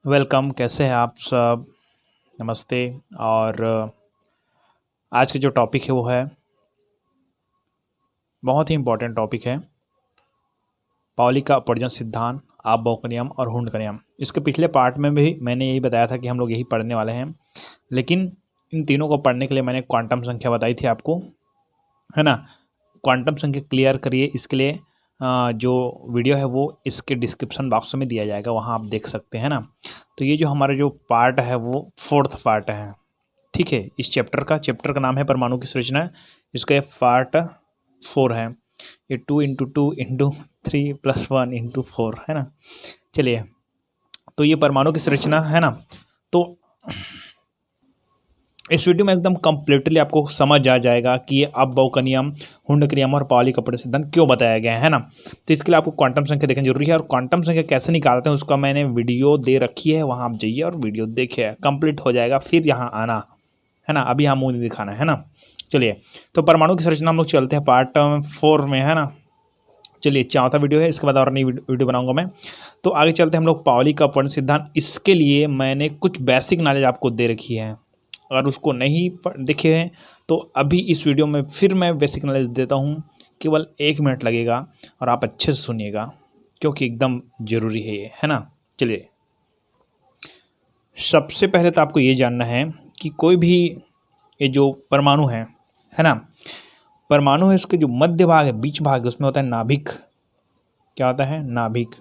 Welcome. कैसे हैं आप सब? नमस्ते। और आज का जो टॉपिक है वो है बहुत ही इम्पोर्टेंट टॉपिक है, पाउली का अपवर्जन सिद्धांत, आपबॉउ का नियम और हुंड का नियम। इसके पिछले पार्ट में भी मैंने यही बताया था कि हम लोग यही पढ़ने वाले हैं, लेकिन इन तीनों को पढ़ने के लिए मैंने क्वांटम संख्या बताई थी आपको, है ना। क्वांटम संख्या क्लियर करिए, इसके लिए जो वीडियो है वो इसके डिस्क्रिप्शन बॉक्स में दिया जाएगा, वहाँ आप देख सकते हैं ना। तो ये जो हमारा जो पार्ट है वो फोर्थ पार्ट है, ठीक है। इस चैप्टर का नाम है परमाणु की संरचना। इसका पार्ट 4 है। ये 2 × 2 × 3 + 1 × 4 है ना। चलिए, तो ये परमाणु की संरचना है ना। तो इस वीडियो में एकदम कम्प्लीटली आपको समझ आ जाएगा कि ये अपबॉउ का नियम, हुंड का नियम और पाउली का अपवर्जन सिद्धांत क्यों बताया गया है ना। तो इसके लिए आपको क्वांटम संख्या देखना जरूरी है, और क्वांटम संख्या कैसे निकालते हैं उसका मैंने वीडियो दे रखी है, वहाँ आप जाइए और वीडियो देखिए, कंप्लीट हो जाएगा, फिर यहाँ आना, है ना। अभी यहाँ मुँह नहीं दिखाना है ना। चलिए, तो परमाणु की संरचना हम लोग चलते हैं पार्ट 4 में, है ना। चलिए, चौथा वीडियो है, इसके बाद और नई वीडियो बनाऊंगा मैं। तो आगे चलते हैं हम लोग पाउली का अपवर्जन सिद्धांत। इसके लिए मैंने कुछ बेसिक नॉलेज आपको दे रखी है, अगर उसको नहीं देखे हैं तो अभी इस वीडियो में फिर मैं बेसिक नॉलेज देता हूँ। केवल 1 मिनट लगेगा और आप अच्छे से सुनिएगा, क्योंकि एकदम ज़रूरी है ये, है ना। चलिए, सबसे पहले तो आपको ये जानना है कि कोई भी ये जो परमाणु है ना, परमाणु है, इसके जो मध्य भाग है, बीच भाग है, उसमें होता है नाभिक। क्या होता है? नाभिक,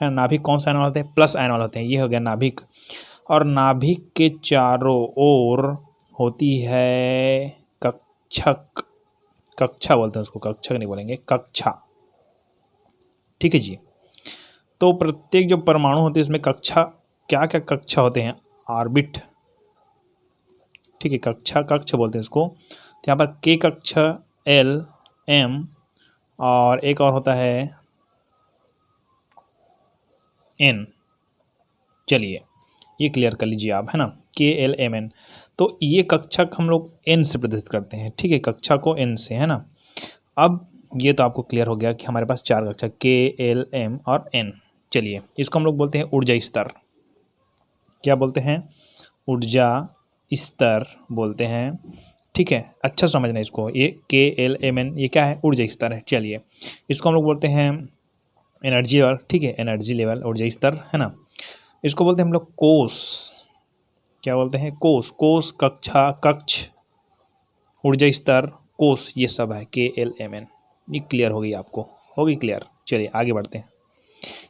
है। नाभिक कौन सा आयन वाले होते हैं? प्लस आयन वाले होते हैं। ये हो गया नाभिक। और नाभिक के चारों ओर होती है कक्षक। कक्षा बोलते हैं उसको, कक्षक नहीं बोलेंगे, कक्षा, ठीक है जी। तो प्रत्येक जो परमाणु होते हैं इसमें कक्षा, क्या क्या कक्षा होते हैं? ऑर्बिट, ठीक है, कक्षा, कक्ष बोलते हैं इसको। तो यहाँ पर के कक्षा, एल, एम, और एक और होता है एन। चलिए, ये क्लियर कर लीजिए आप, है ना, के एल एम एन। तो ये कक्षा हम लोग एन से प्रदर्शित करते हैं, ठीक है, कक्षा को एन से, है ना। अब ये तो आपको क्लियर हो गया कि हमारे पास 4 कक्षा, के एल एम और एन। चलिए, इसको हम लोग बोलते हैं ऊर्जा स्तर। क्या बोलते हैं? ऊर्जा स्तर बोलते हैं, ठीक है। अच्छा समझना इसको, ये के एल एम एन ये क्या है? ऊर्जा स्तर है। चलिए, इसको हम लोग बोलते हैं एनर्जी लेवल, ठीक है, एनर्जी लेवल, ऊर्जा स्तर, है ना। इसको बोलते हैं हम लोग कोष। क्या बोलते हैं? कोष। कोष, कक्षा, कक्ष, ऊर्जा स्तर, कोष, ये सब है के एल एम एन। ये क्लियर होगी आपको, होगी क्लियर। चलिए, आगे बढ़ते हैं।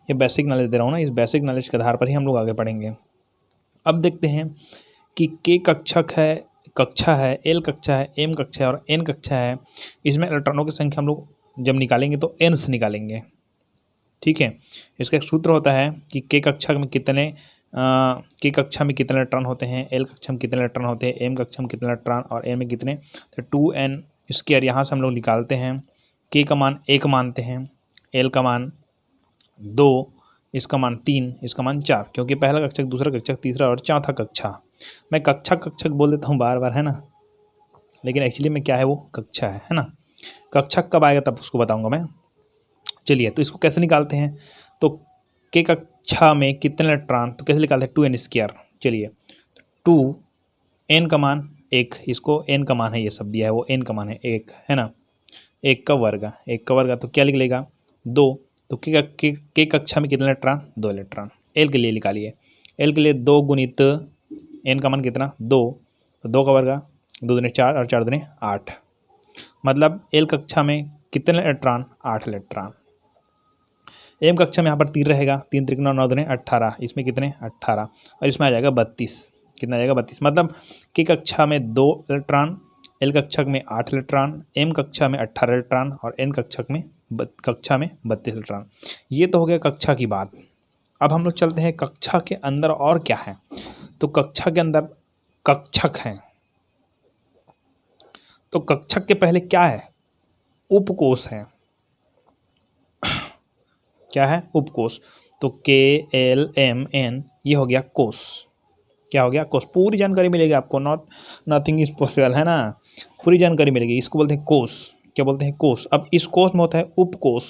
ये बेसिक नॉलेज दे रहा हूँ ना, इस बेसिक नॉलेज के आधार पर ही हम लोग आगे बढ़ेंगे। अब देखते हैं कि के कक्षक है, कक्षा है, एल कक्षा है, एम कक्षा है और एन कक्षा है। इसमें इलेक्ट्रॉनों की संख्या हम लोग जब निकालेंगे तो एन से निकालेंगे, ठीक है। इसका एक सूत्र होता है कि के कक्षा में कितने के कक्षा में कितने इलेक्ट्रॉन होते हैं, एल कक्षा में कितने इलेक्ट्रॉन होते हैं, एम कक्षा में कितने इलेक्ट्रॉन और एन में कितने। तो 2n स्क्वायर यहाँ से हम लोग निकालते हैं। के का मान 1 मानते हैं, एल का मान 2, इसका मान 3, इसका मान 4, क्योंकि पहला कक्षक, दूसरा कक्षक, तीसरा और चौथा कक्षा। मैं कक्षा कक्षक बोल देता हूँ बार बार, है ना, लेकिन एक्चुअली में क्या है, वो कक्षा है ना। कक्षक कब आएगा तब उसको बताऊँगा मैं। चलिए, तो इसको कैसे निकालते हैं? तो के कक्षा में कितने इलेक्ट्रॉन, तो कैसे निकालते हैं? 2n square. चलिए, 2, n का मान 1, इसको n का मान है, ये सब दिया है, वो n का मान है 1, है ना। 1 का वर्ग, 1 का वर्ग, तो क्या लिख लेगा? 2। तो के कक्षा में कितने इलेक्ट्रॉन? 2 इलेक्ट्रॉन। एल के लिए निकालिए, एल के लिए 2 गुणित n का मान कितना? 2, तो 2 का वर्ग, 2 दूनी 4 और 4 दूनी 8, मतलब एल कक्षा में कितने इलेक्ट्रॉन? 8 इलेक्ट्रॉन। एम कक्षा में यहाँ पर 3 रहेगा, 3 त्रिक 9, 9 दूनी 18, इसमें कितने? 18, और इसमें आ जाएगा 32। कितना आ जाएगा? 32। मतलब के कक्षा में 2 इलेक्ट्रॉन, एल कक्षा में 8 इलेक्ट्रॉन, एम कक्षा में 18 इलेक्ट्रॉन और एन कक्षा में 32 इलेक्ट्रॉन। ये तो हो गया कक्षा की बात। अब हम लोग चलते हैं कक्षा के अंदर और क्या है। तो कक्षा के अंदर कक्षक हैं, तो कक्षक के पहले क्या है? उपकोष है। क्या है? उपकोष। तो के एल एम एन ये हो गया कोष। क्या हो गया? कोष। पूरी जानकारी मिलेगी आपको, नथिंग इज पॉसिबल, है ना, पूरी जानकारी मिलेगी। इसको बोलते हैं कोष। क्या बोलते हैं? कोष। अब इस कोष में होता है उपकोष।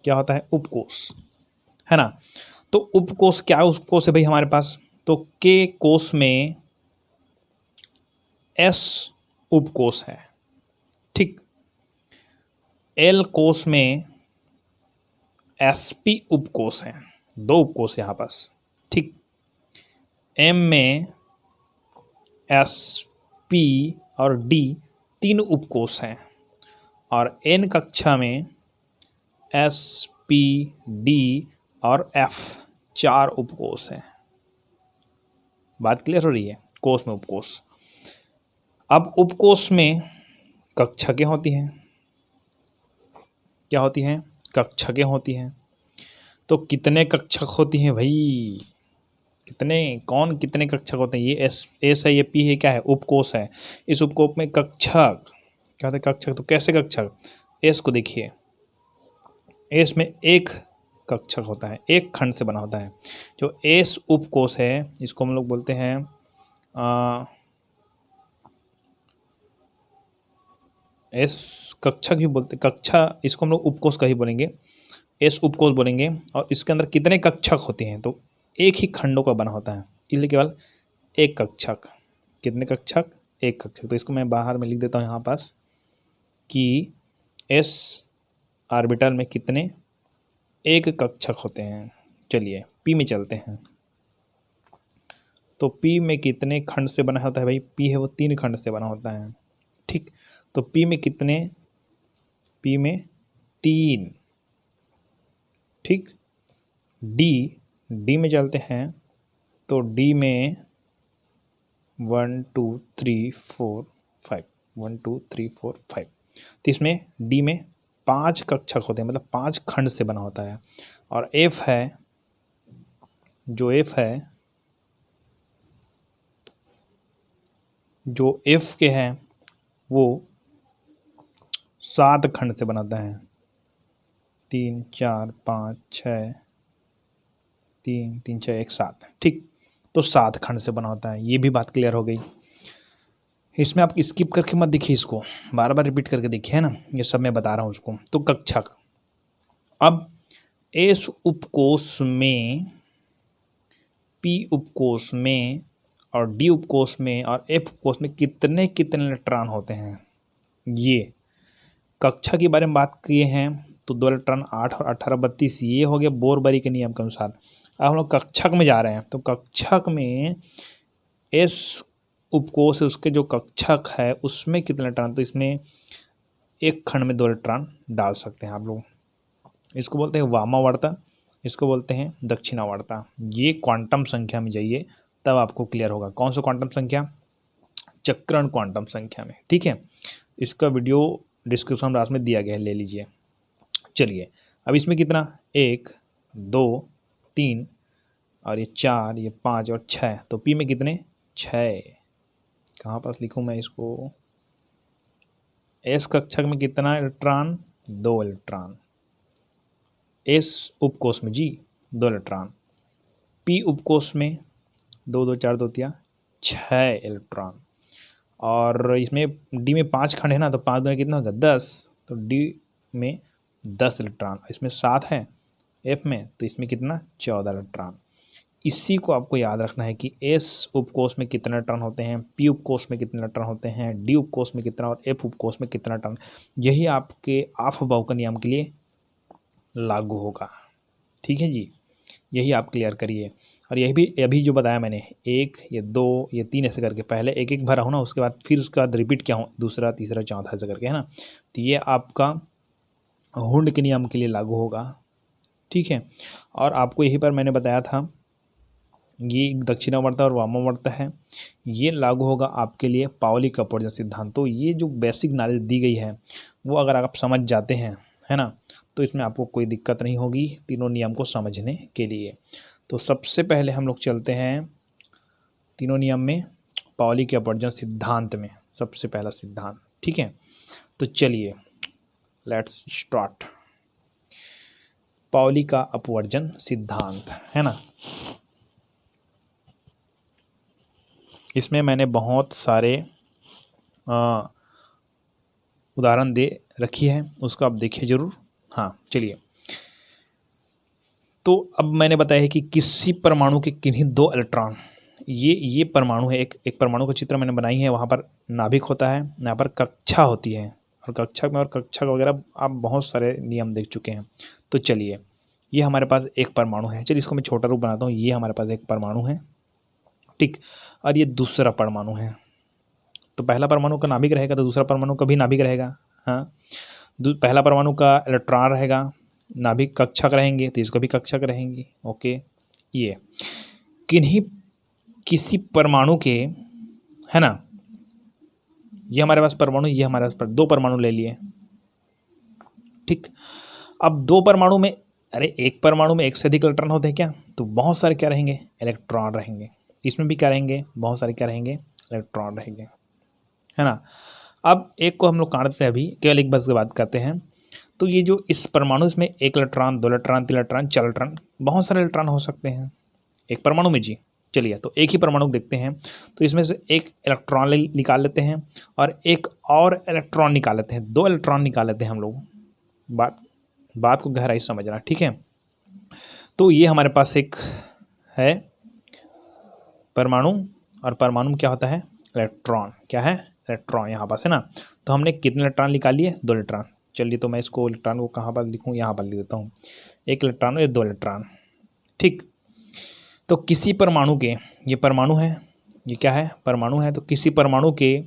क्या होता है? उपकोष, है ना। तो उपकोष क्या उस कोष है भाई हमारे पास, तो के कोष में एस उपकोष है, ठीक। एल कोष में एसपी उपकोष है, दो उपकोष यहाँ पास, ठीक। एम में एसपी और डी तीन उपकोष हैं, और एन कक्षा में एस पी डी और एफ चार उपकोष हैं। बात क्लियर हो रही है, कोष में उपकोष। अब उपकोष में कक्षकें होती हैं, क्या होती हैं, कक्षकें होती हैं। तो कितने कक्षक होती हैं भाई, कितने, कौन कितने कक्षक होते हैं, ये एस है, ये पी है, क्या है, उपकोष है। इस उपकोष में कक्षक क्या होते हैं, कक्षक। तो कैसे कक्षक, एस को देखिए, एस में एक कक्षक होता है, एक खंड से बना होता है। जो एस उपकोष है इसको हम लोग बोलते हैं एस कक्षक ही बोलते, कक्षा इसको हम लोग उपकोष का ही बोलेंगे, एस उपकोष बोलेंगे। और इसके अंदर कितने कक्षक होते हैं, तो एक ही खंडों का बना होता है, इसलिए केवल एक कक्षक। कितने कक्षक, एक कक्षक। तो इसको मैं बाहर में लिख देता हूँ यहाँ पास कि एस ऑर्बिटल में कितने, एक कक्षक होते हैं। चलिए पी में चलते हैं। तो पी में कितने खंड से बना होता है भाई, पी है वो तीन खंड से बना होता है, ठीक। तो पी में कितने, पी में तीन, ठीक। डी में चलते हैं। तो डी में 1 2 3 4 5, 1 2 3 4 5। तो इसमें डी में 5 कक्षक होते हैं, मतलब 5 खंड से बना होता है। और एफ है, जो एफ है, जो एफ के हैं वो 7 खंड से बनाता है, 3 4 5 6, 3 3 6 1 7, ठीक। तो 7 खंड से बना होता है, ये भी बात क्लियर हो गई। इसमें आप स्किप करके मत देखिए, इसको बार बार रिपीट करके देखिए, है ना, ये सब मैं बता रहा हूँ उसको। तो कक्षक, अब एस उपकोष में, पी उपकोष में और डी उपकोष में और एफ उपकोष में कितने कितने इलेक्ट्रॉन होते हैं, ये कक्षा के बारे में बात किए हैं। तो 2 इलेक्ट्रॉन 8 और 18 32, ये हो गया बोरबरी के नियम के अनुसार। अब हम लोग कक्षक में जा रहे हैं। तो कक्षक में एस उपकोष है, उसके जो कक्षक है उसमें कितने इलेक्ट्रॉन, तो इसमें एक खंड में 2 इलेक्ट्रॉन डाल सकते हैं आप लोग। इसको बोलते हैं वामावर्ता, इसको बोलते हैं दक्षिणावर्ता। ये क्वांटम संख्या में जाइए तब आपको क्लियर होगा। कौन सा क्वांटम संख्या, चक्रण क्वांटम संख्या में, ठीक है। इसका वीडियो डिस्क्रिप्शन बॉक्स में दिया गया है, ले लीजिए। चलिए अब इसमें कितना, 1 2 3 और ये 4, ये 5 और 6। तो पी में कितने, 6। कहाँ पर लिखूँ मैं इसको, एस कक्षक में कितना इलेक्ट्रॉन, 2 इलेक्ट्रॉन। एस उपकोष में जी 2 इलेक्ट्रॉन। पी उपकोष में 2 2 4 2 3 6 इलेक्ट्रॉन। और इसमें डी में 5 खंड है ना, तो 5 दूनी कितना होगा, 10। तो डी में 10 इलेक्ट्रॉन, इसमें 7 है एफ में, तो इसमें कितना, 14 इलेक्ट्रॉन। इसी को आपको याद रखना है कि एस उपकोष में कितने इलेक्ट्रॉन होते हैं, पी उपकोष में कितने इलेक्ट्रॉन होते हैं, डी उपकोष में कितना और एफ उपकोष में कितना इलेक्ट्रॉन। यही आपके ऑफ-बाउ नियम के लिए लागू होगा, ठीक है जी। यही आप क्लियर करिए। और यही भी अभी जो बताया मैंने, 1 ये 2 ये 3 ऐसे करके पहले एक एक भरा हूँ ना, उसके बाद फिर उसके बाद रिपीट किया हूँ, दूसरा तीसरा चौथा ऐसे करके, है ना। तो ये आपका हुंड के नियम के लिए लागू होगा, ठीक है। और आपको यही पर मैंने बताया था, ये दक्षिणावर्त और वामावर्त है, ये लागू होगा आपके लिए पाउली का अपवर्जन सिद्धांत। तो ये जो बेसिक नॉलेज दी गई है वो अगर आप समझ जाते हैं, है ना, तो इसमें आपको कोई दिक्कत नहीं होगी तीनों नियम को समझने के लिए। तो सबसे पहले हम लोग चलते हैं तीनों नियम में पाउली के अपवर्जन सिद्धांत में, सबसे पहला सिद्धांत, ठीक है। तो चलिए लेट्स स्टार्ट। पाउली का अपवर्जन सिद्धांत, है ना। इसमें मैंने बहुत सारे उदाहरण दे रखी है, उसको आप देखिए ज़रूर। हाँ चलिए, तो अब मैंने बताया है कि किसी परमाणु के किन्हीं दो इलेक्ट्रॉन, ये परमाणु है, एक परमाणु का चित्र मैंने बनाई है, वहाँ पर नाभिक होता है, यहाँ पर कक्षा होती है, और कक्षा वगैरह आप बहुत सारे नियम देख चुके हैं। तो चलिए, ये हमारे पास एक परमाणु है, चलिए इसको मैं छोटा रूप बनाता हूँ। ये हमारे पास एक परमाणु है, ठीक, और ये दूसरा परमाणु है। तो पहला परमाणु का नाभिक रहेगा तो दूसरा परमाणु का भी नाभिक रहेगा। हाँ, पहला परमाणु का इलेक्ट्रॉन रहेगा, नाभिक कक्षक रहेंगे तो इसको भी कक्षक रहेंगी। ओके, ये किसी परमाणु के, है ना, ये हमारे पास परमाणु, ये हमारे पास दो परमाणु ले लिए, ठीक। अब दो परमाणु में, अरे एक परमाणु में एक से अधिक इलेक्ट्रॉन होते हैं क्या, तो बहुत सारे क्या रहेंगे, इलेक्ट्रॉन रहेंगे। इसमें भी क्या रहेंगे, बहुत सारे क्या रहेंगे, इलेक्ट्रॉन रहेंगे, है ना। अब एक को हम लोग काटते हैं, अभी केवल एक बस की बात करते हैं। तो ये जो इस परमाणु, इसमें एक इलेक्ट्रॉन, दो इलेक्ट्रॉन, तीन इलेक्ट्रॉन, चार इलेक्ट्रॉन, बहुत सारे इलेक्ट्रॉन हो सकते हैं एक परमाणु में जी। चलिए, तो एक ही परमाणु देखते हैं, तो इसमें से एक इलेक्ट्रॉन निकाल लेते हैं और एक और इलेक्ट्रॉन निकाल लेते हैं, दो इलेक्ट्रॉन निकाल लेते हैं हम लोग। बात को गहराई समझना, ठीक है। तो ये हमारे पास एक है परमाणु, और परमाणु में क्या होता है, इलेक्ट्रॉन, क्या है, इलेक्ट्रॉन यहाँ पास है ना। तो हमने कितने इलेक्ट्रॉन निकाल लिए, दो इलेक्ट्रॉन। चलिए, तो मैं इसको इलेक्ट्रॉन को कहाँ पर लिखूँ, यहाँ पर लिख देता हूँ, एक इलेक्ट्रॉन और दो इलेक्ट्रॉन, ठीक। तो किसी परमाणु के, ये परमाणु है, ये क्या है, परमाणु है, तो किसी परमाणु के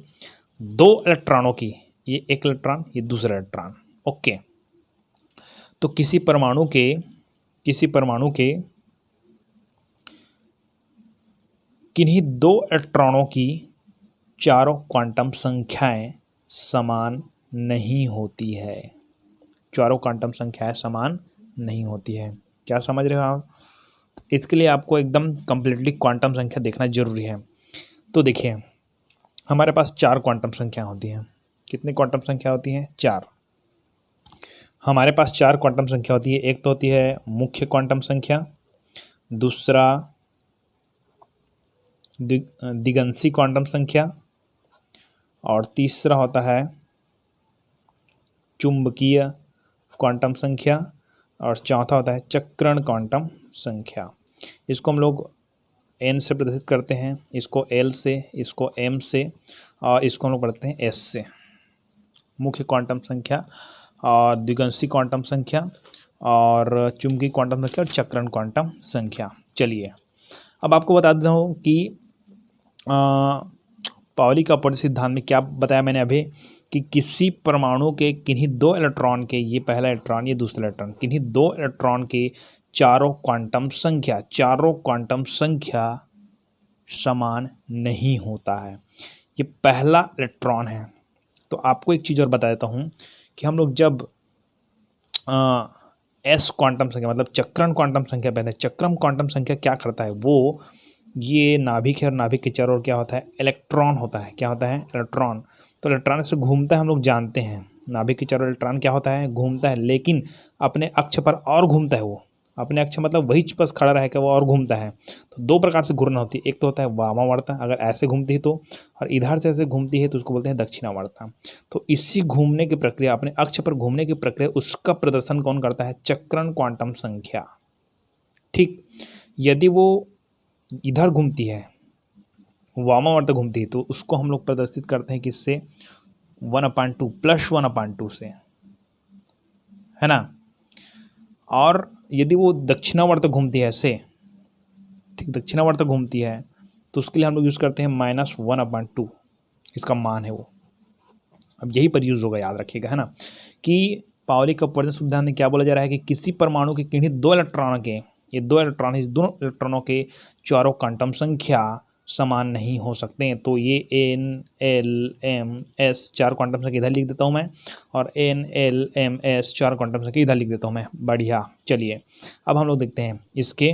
दो इलेक्ट्रॉनों की, ये एक इलेक्ट्रॉन, ये दूसरा इलेक्ट्रॉन, ओके। तो किसी परमाणु के किन्हीं दो इलेक्ट्रॉनों की चारों क्वांटम संख्याएं समान नहीं होती है, चारों क्वांटम संख्याएं समान नहीं होती है। क्या समझ रहे हो आप? इसके लिए आपको एकदम कंप्लीटली क्वांटम संख्या देखना जरूरी है। तो देखिए, हमारे पास चार क्वांटम संख्या होती हैं। कितनी क्वांटम संख्या होती हैं? चार। हमारे पास चार क्वांटम संख्या होती है। एक तो होती है मुख्य क्वांटम संख्या, दूसरा दिगंशी क्वांटम संख्या, और तीसरा होता है चुंबकीय क्वांटम संख्या, और चौथा होता है चक्रण क्वांटम संख्या। इसको हम लोग n से प्रदर्शित करते हैं, इसको l से, इसको m से, और इसको हम लोग पढ़ते हैं s से। मुख्य क्वांटम संख्या और द्विगंशी क्वांटम संख्या और चुंबकीय क्वांटम संख्या और चक्रण क्वांटम संख्या। चलिए, अब आपको बता देता हूँ कि पाउली का अपवर्तन सिद्धांत में क्या बताया मैंने अभी, कि किसी परमाणु के किन्हीं दो इलेक्ट्रॉन के, ये पहला इलेक्ट्रॉन, ये दूसरा इलेक्ट्रॉन, किन्हीं दो इलेक्ट्रॉन के चारों क्वांटम संख्या समान नहीं होता है। ये पहला इलेक्ट्रॉन है। तो आपको एक चीज़ और बता देता हूँ कि हम लोग जब एस क्वांटम संख्या मतलब चक्रण क्वांटम संख्या पहले, चक्रण क्वांटम संख्या क्या करता है, वो ये नाभिक है और नाभिक के चारों ओर क्या होता है, इलेक्ट्रॉन होता है। क्या होता है? इलेक्ट्रॉन। तो इलेक्ट्रॉन से घूमता है, हम लोग जानते हैं नाभिक के चारों इलेक्ट्रॉन क्या होता है, घूमता है, लेकिन अपने अक्ष पर और घूमता है। वो अपने अक्ष मतलब वही बस खड़ा रहेगा, वो और घूमता है। तो दो प्रकार से घूर्णन होती है, एक तो होता है वामावर्ता, अगर ऐसे घूमती है तो, और इधर से ऐसे घूमती है तो उसको बोलते हैं दक्षिणावर्ता। तो इसी घूमने की प्रक्रिया, अपने अक्ष पर घूमने की प्रक्रिया, उसका प्रदर्शन कौन करता है? चक्रण क्वांटम संख्या। ठीक, यदि वो इधर घूमती है, वामावर्त घूमती है, तो उसको हम लोग प्रदर्शित करते हैं किससे? 1/2 प्लस 1/2 से, है ना। और यदि वो दक्षिणावर्त घूमती है ऐसे, ठीक, दक्षिणावर्त घूमती है, तो उसके लिए हम लोग यूज़ करते हैं -1/2, इसका मान है वो। अब यही पर यूज़ होगा, याद रखिएगा, है ना, कि पाउली का अपवर्तन सिद्धांत में क्या बोला जा रहा है कि किसी परमाणु के किन्हीं दो इलेक्ट्रॉनों के, ये दो इलेक्ट्रॉन, इस दोनों इलेक्ट्रॉनों के चारों क्वांटम संख्या समान नहीं हो सकते हैं। तो ये N-L-M-S चार क्वांटम संख्या इधर लिख देता हूँ मैं, और N-L-M-S चार क्वांटम संख्या इधर लिख देता हूँ मैं। बढ़िया। चलिए, अब हम लोग देखते हैं इसके,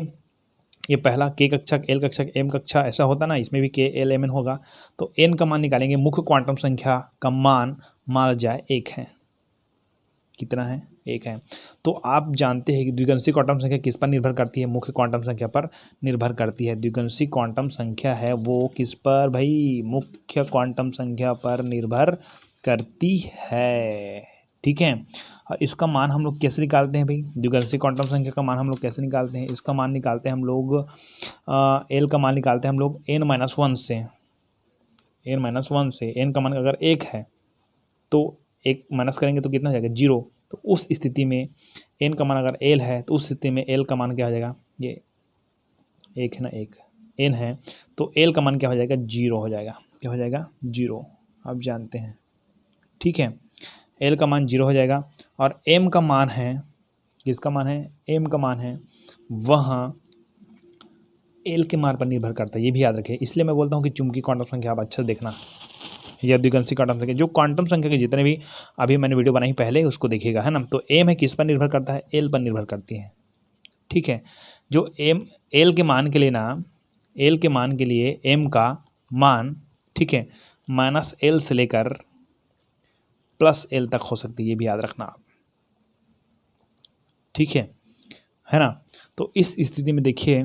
ये पहला K कक्षक, L कक्षक, M कक्षा, ऐसा होता ना, इसमें भी K-L-M-N होगा। तो N का मान निकालेंगे, मुख्य क्वांटम संख्या का मान मान जाए 1 है। कितना है? 1 है। तो आप जानते हैं कि द्विगंशी क्वांटम संख्या किस पर निर्भर करती है? मुख्य क्वांटम संख्या पर निर्भर करती है। द्विगंशी क्वांटम संख्या है वो किस पर भाई? मुख्य क्वांटम संख्या पर निर्भर करती है। ठीक है। और इसका मान हम लोग कैसे निकालते हैं भाई, द्विघाषी क्वांटम संख्या का मान हम लोग कैसे निकालते हैं, इसका मान निकालते हैं हम लोग एल का मान निकालते हैं हम लोग n-1 से, n-1 से। एन का मान अगर 1 है तो 1 माइनस करेंगे तो कितना हो जाएगा 0। तो उस स्थिति में एन का मान अगर एल है तो उस स्थिति में एल का मान क्या हो जाएगा, ये 1 है ना, 1 एन है तो एल का मान क्या हो जाएगा 0 हो जाएगा, क्या हो जाएगा 0, आप जानते हैं। ठीक है, एल का मान 0 हो जाएगा। और एम का मान है, किसका मान है, एम का मान है वह एल के मान पर निर्भर करता है, ये भी याद रखें। इसलिए मैं बोलता हूँ कि चुंबकीय क्वांटम संख्या आप अच्छा से देखना, या द्विघाषी क्वांटम संख्या, जो क्वांटम संख्या के जितने भी अभी मैंने वीडियो बनाई पहले उसको देखिएगा, है ना। तो एम है किस पर निर्भर करता है, एल पर निर्भर करती है। ठीक है, जो एम एल के मान के लिए ना, एल के मान के लिए एम का मान, ठीक है, माइनस एल से लेकर प्लस एल तक हो सकती है, ये भी याद रखना आप। ठीक है ना। तो इस स्थिति में देखिए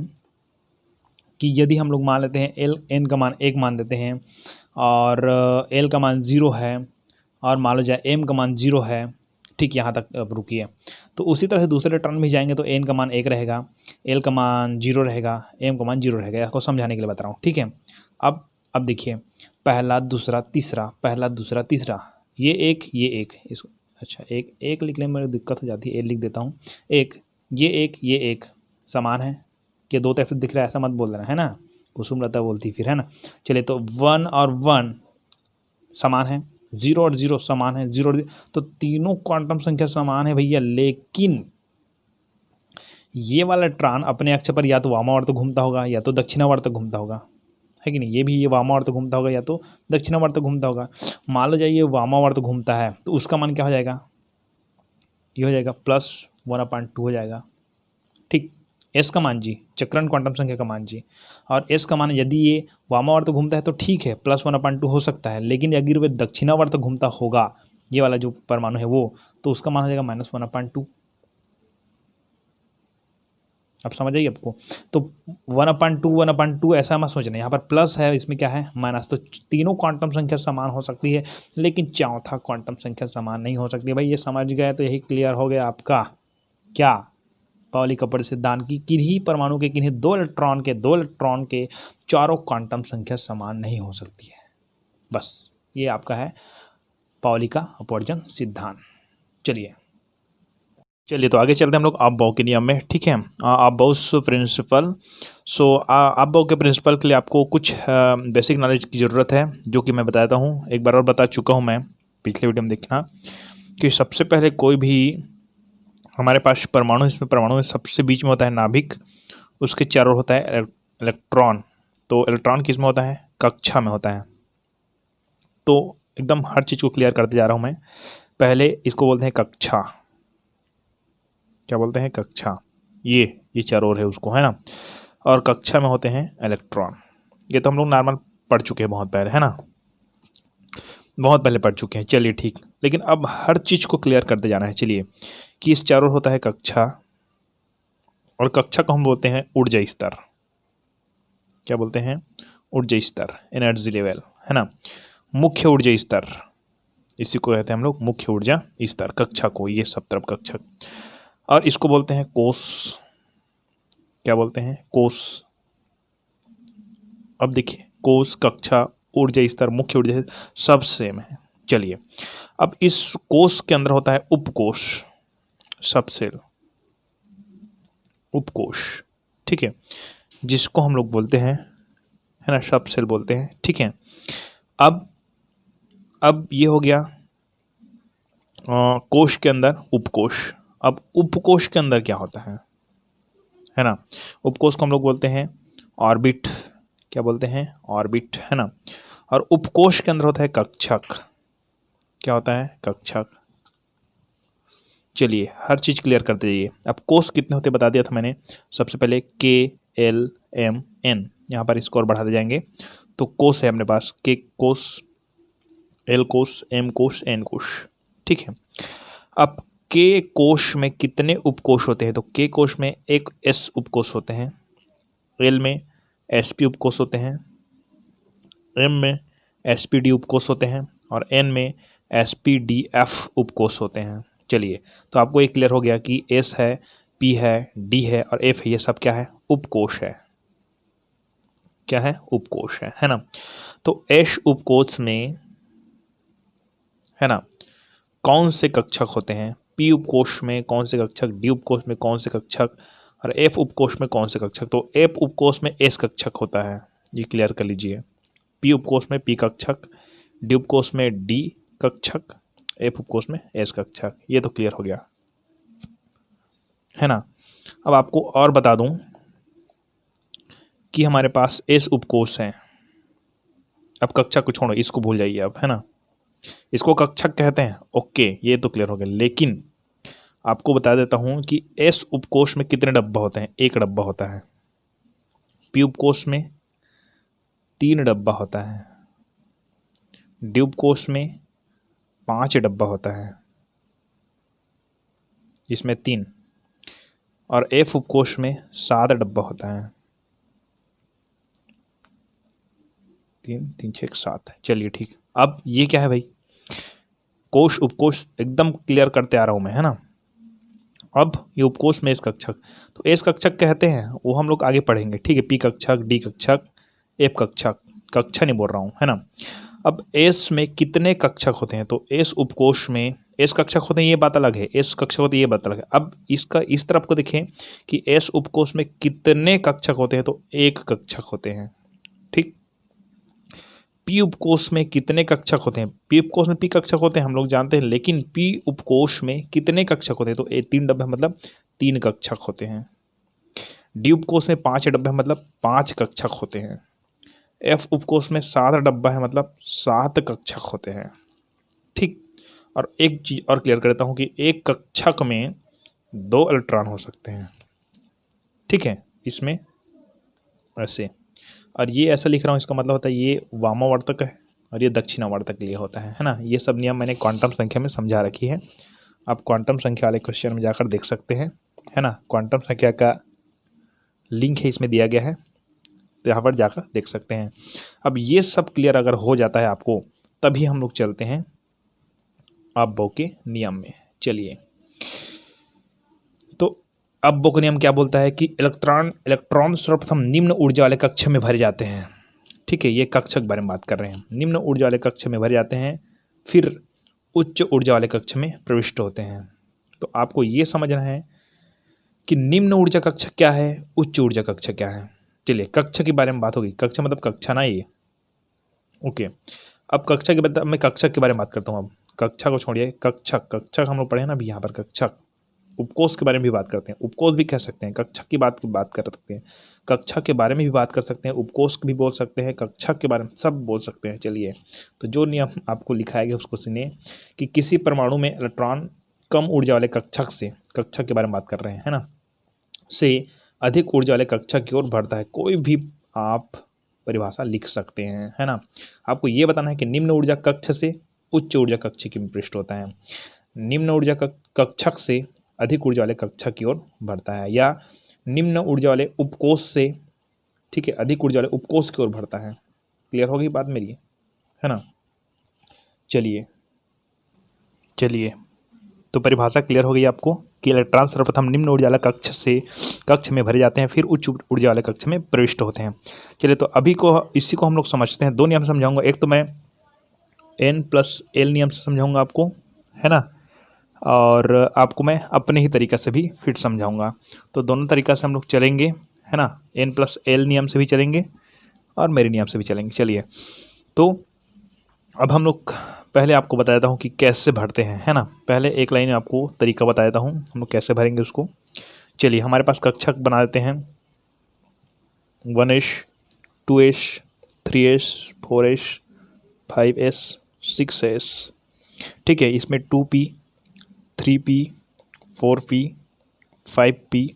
कि यदि हम लोग मान लेते हैं एल, एन का मान 1 मान देते हैं और एल का मान 0 है और मान लो जाए एम का मान 0 है, ठीक, यहाँ तक अब रुकिए। तो उसी तरह से दूसरे टर्न में जाएंगे तो एन का मान 1 रहेगा, एल का मान 0 रहेगा, एम का मान 0 रहेगा, इसको समझाने के लिए बता रहा हूँ। ठीक है, अब देखिए पहला दूसरा तीसरा, पहला दूसरा तीसरा, ये एक इसको, अच्छा एक लिखने में मेरी दिक्कत हो जाती है, लिख देता हूँ ये एक समान है कि दो तरफ दिख रहा है, ऐसा मत बोल देना, है ना, कुसुम लता बोलती फिर, है ना। चलिए, तो 1 और 1 समान है, 0 और 0 समान है, 0 तो तीनों क्वांटम संख्या समान है भैया। लेकिन ये वाला इलेक्ट्रॉन अपने अक्ष पर या तो वामावर्त घूमता होगा या तो दक्षिणावर्त घूमता होगा, है कि नहीं, ये भी ये वामावर्त घूमता होगा या तो दक्षिणावर्त घूमता होगा। मान लो जाइए वामावर्त घूमता है तो उसका मान क्या हो जाएगा, ये हो जाएगा +1/2 हो जाएगा। ठीक, एस का मान जी, चक्रण क्वांटम संख्या का मान जी, और एस का मान यदि ये वामावर्त घूमता है तो ठीक है +1/2 हो सकता है, लेकिन अगर वह दक्षिणावर्त घूमता होगा, ये वाला जो परमाणु है वो, तो उसका मान हो जाएगा -1/2। अब समझ आइए आपको। तो 1/2 ऐसा मत सोचना, यहाँ पर प्लस है, इसमें क्या है माइनस। तो तीनों क्वांटम संख्या समान हो सकती है लेकिन चौथा क्वांटम संख्या समान नहीं हो सकती। भाई ये समझ गए तो यही क्लियर हो गया आपका, क्या पाउली कपड़े सिद्धांत की किन्हीं परमाणु के किन्हीं दो इलेक्ट्रॉन के चारों क्वांटम संख्या समान नहीं हो सकती है। बस ये आपका है पाउली का अपवर्जन सिद्धांत। चलिए तो आगे चलते हैं हम लोग अफबाउ के नियम में। ठीक है, अफबाउस प्रिंसिपल। सो अफबाउ के प्रिंसिपल के लिए आपको कुछ बेसिक नॉलेज की ज़रूरत है, जो कि मैं बताता हूँ, एक बार और बता चुका हूँ मैं पिछले वीडियो में, देखना कि सबसे पहले कोई भी हमारे पास परमाणु, इसमें परमाणु में सबसे बीच में होता है नाभिक, उसके चारों ओर होता है इलेक्ट्रॉन। तो इलेक्ट्रॉन किस में होता है, कक्षा में होता है। तो एकदम हर चीज़ को क्लियर करते जा रहा हूँ मैं। पहले इसको बोलते हैं कक्षा, क्या बोलते हैं, कक्षा, ये चारों ओर है उसको, है ना। और कक्षा में होते हैं इलेक्ट्रॉन। ये तो हम लोग नॉर्मल पढ़ चुके हैं बहुत पहले, है ना, बहुत पहले पढ़ चुके हैं। चलिए ठीक, लेकिन अब हर चीज़ को क्लियर करते जाना है। चलिए कि इस चारों ओर होता है कक्षा, और कक्षा को हम बोलते हैं ऊर्जा स्तर। क्या बोलते हैं, ऊर्जा स्तर, एनर्जी लेवल, है ना। मुख्य ऊर्जा स्तर, इसी को कहते हैं हम लोग मुख्य ऊर्जा स्तर, कक्षा को, ये सब तरफ कक्षा। और इसको बोलते हैं कोश। क्या बोलते हैं, कोश। अब देखिए कोश, कक्षा, ऊर्जा स्तर, मुख्य ऊर्जा सब सेम है। चलिए अब इस कोश के अंदर होता है उपकोश, सबसेल, उपकोश, ठीक है, जिसको हम लोग बोलते हैं, है ना, सबसेल बोलते हैं। ठीक है, अब ये हो गया कोश के अंदर उपकोश। अब उपकोश के अंदर क्या होता है ना, उपकोश को हम लोग बोलते हैं ऑर्बिट। क्या बोलते हैं, ऑर्बिट, है ना। और उपकोश के अंदर होता है कक्षक। क्या होता है, कक्षक। चलिए हर चीज क्लियर करते जाइए। अब कोश कितने होते बता दिया था मैंने। सबसे पहले KLMN, यहाँ पर इसको और बढ़ाते जाएंगे तो कोश है अपने पास, K कोश, L कोश, M कोश, N कोश। ठीक है, अब K कोश में कितने उपकोश होते हैं, तो K कोश में एक S उपकोश होते हैं, L में SP उपकोश होते हैं, M में SPD उपकोश होते हैं, और N में SPDF उपकोष होते हैं। चलिए, तो आपको एक क्लियर हो गया कि S है, P है, D है और F है, ये सब क्या है? उपकोष है। क्या है? उपकोष है ना। तो S उपकोष में, है ना, कौन से कक्षक होते हैं? P उपकोष में कौन से कक्षक, D उपकोष में कौन से कक्षक और F उपकोष में कौन से कक्षक? तो F उपकोष में S कक्षक होता है, ये क्लियर कर लीजिए। P उपकोष में P कक्षक, D उपकोष में D कक्षक, F उपकोष में S कक्षक। ये तो क्लियर हो गया, है ना। अब आपको और बता दूं कि हमारे पास S उपकोष है। अब कक्षक को छोड़ो, इसको भूल जाइए अब, है ना। इसको कक्षक कहते हैं, ओके, ये तो क्लियर हो गया। लेकिन आपको बता देता हूं कि S उपकोष में कितने डब्बा होते हैं? एक डब्बा होता है। P उपकोष में 3 डब्बा होता है। D उपकोष में 5 डब्बा होता है, इसमें 3, और F उपकोष में 7 डब्बा होता है। 3 3 6 7। चलिए ठीक। अब ये क्या है भाई? कोष उपकोष एकदम क्लियर करते आ रहा हूं मैं, है ना। अब ये उपकोष में S कक्षक, तो S कक्षक कहते हैं, वो हम लोग आगे पढ़ेंगे, ठीक है। P कक्षक, D कक्षक, F कक्षक, कक्षा नहीं बोल रहा हूँ, है ना। अब S में कितने कक्षक होते हैं? तो S उपकोष में S कक्षक होते हैं, ये बात अलग है। S कक्षक होते हैं, ये बात अलग है। अब इसका इस तरफ को देखें कि S उपकोष में कितने कक्षक होते हैं? तो 1 कक्षक होते हैं, ठीक। P उपकोष में कितने कक्षक होते हैं? P उपकोष में P कक्षक होते हैं, हम लोग जानते हैं, लेकिन P उपकोष में कितने कक्षक होते हैं? तो 3 डब्बे मतलब 3 कक्षक होते हैं। D उपकोष में 5 डब्बे मतलब 5 कक्षक होते हैं। F उपकोष में 7 डब्बा है मतलब 7 कक्षक होते हैं, ठीक। और एक चीज और क्लियर कर देता हूं कि एक कक्षक में 2 इलेक्ट्रॉन हो सकते हैं, ठीक है, इसमें ऐसे। और ये ऐसा लिख रहा हूँ, इसका मतलब होता है ये वामावर्तक है और ये दक्षिणावर्तक के लिए होता है ना। ये सब नियम मैंने क्वांटम संख्या में समझा रखी है। आप क्वांटम संख्या वाले क्वेश्चन में जाकर देख सकते हैं, है ना। क्वांटम संख्या का लिंक है, इसमें दिया गया है, तो यहाँ पर जाकर देख सकते हैं। अब ये सब क्लियर अगर हो जाता है आपको, तभी हम लोग चलते हैं अबो के नियम में। चलिए, तो अबो का नियम क्या बोलता है कि इलेक्ट्रॉन सर्वप्रथम निम्न ऊर्जा वाले कक्ष में भरे जाते हैं, ठीक है। ये कक्षक के बारे में बात कर रहे हैं। निम्न ऊर्जा वाले कक्ष में भरे जाते हैं, फिर उच्च ऊर्जा वाले कक्ष में प्रविष्ट होते हैं। तो आपको ये समझना है कि निम्न ऊर्जा कक्ष क्या है, उच्च ऊर्जा कक्ष क्या है। चलिए, कक्ष के बारे में बात होगी। कक्ष मतलब कक्षा ना, ये ओके। अब कक्षा के बाद मैं कक्षक के बारे में बात करता हूँ। अब कक्षा को छोड़िए, कक्षक हम लोग पढ़े ना अभी यहाँ पर। कक्षक उपकोष के बारे में भी बात करते हैं, उपकोष भी कह सकते हैं, कक्षक की बात कर सकते हैं, कक्षा के बारे में भी बात कर सकते हैं, उपकोष भी बोल सकते हैं, कक्षक के बारे में सब बोल सकते हैं। चलिए, तो जो नियम आपको लिखाया गया उसको सुनिए कि किसी परमाणु में इलेक्ट्रॉन कम ऊर्जा वाले कक्षक से, कक्षक के बारे में बात कर रहे हैं, है ना, से अधिक ऊर्जा वाले कक्षक की ओर बढ़ता है। कोई भी आप परिभाषा लिख सकते हैं, है ना। आपको ये बताना है कि निम्न ऊर्जा कक्ष से उच्च ऊर्जा कक्ष की पृष्ठ होता है, निम्न ऊर्जा कक्षक से अधिक ऊर्जा वाले कक्षक की ओर बढ़ता है, या निम्न ऊर्जा वाले उपकोष से, ठीक है, अधिक ऊर्जा वाले उपकोष की ओर बढ़ता है। क्लियर होगी बात मेरी, है ना। चलिए, तो परिभाषा क्लियर हो गई आपको कि इलेक्ट्रॉन सर्वप्रथम निम्न ऊर्जा वाला कक्ष में भरे जाते हैं, फिर उच्च ऊर्जा वाले कक्ष में प्रविष्ट होते हैं। चलिए, तो अभी को इसी को हम लोग समझते हैं। 2 नियम समझाऊंगा, एक तो मैं N+L नियम से समझाऊंगा आपको, है ना, और आपको मैं अपने ही तरीक़ा से भी फिर समझाऊंगा। तो दोनों तरीक़ा से हम लोग चलेंगे, है ना। N+L नियम से भी चलेंगे और मेरे नियम से भी चलेंगे। चलिए, तो अब हम लोग पहले आपको बता देता हूँ कि कैसे भरते हैं, है ना। पहले एक लाइन में आपको तरीका बता देता हूँ हम लोग कैसे भरेंगे उसको। चलिए, हमारे पास कक्षक बना देते हैं 1s 2s 3s 4s 5s 6s, ठीक है। इसमें 2p 3p 4p 5p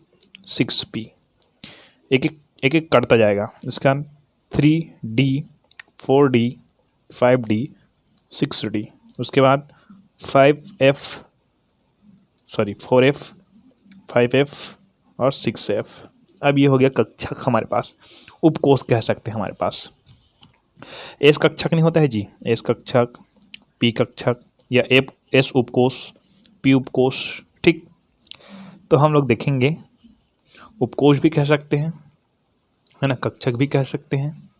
6p एक एक करता जाएगा। इसका 3d 4d 5d 6d, उसके बाद 4f 5f और 6f। अब ये हो गया कक्षक हमारे पास। उपकोष कह सकते हैं हमारे पास। एस कक्षक नहीं होता है जी, एस कक्षक, पी कक्षक, या एस उपकोष, पी उपकोष। ठीक, तो हम लोग देखेंगे उपकोष भी कह सकते हैं, है ना, कक्षक भी कह सकते हैं,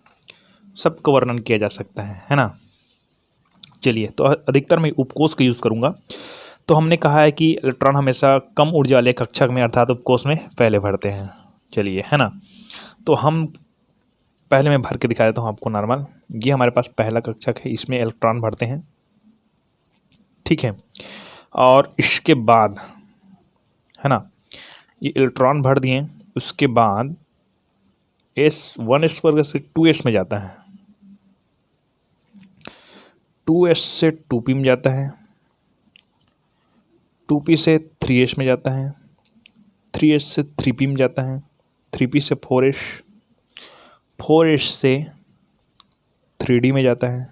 सबका वर्णन किया जा सकता है ना। चलिए, तो अधिकतर मैं उपकोष का यूज़ करूँगा। तो हमने कहा है कि इलेक्ट्रॉन हमेशा कम ऊर्जा वाले कक्षक में अर्थात उपकोष में पहले भरते हैं। चलिए, है ना, तो हम पहले मैं भर के दिखा देता हूँ आपको नॉर्मल। ये हमारे पास पहला कक्षक है, इसमें इलेक्ट्रॉन भरते हैं। ठीक है, और इसके बाद, है ना, ये इलेक्ट्रॉन भर दिए, उसके बाद S1s वर्ग से 2s में जाता है, 2s से 2p में जाता है, 2p से 3s में जाता है, 3s से 3p में जाता है, 3p से 4s, 4s से 3d में जाता है,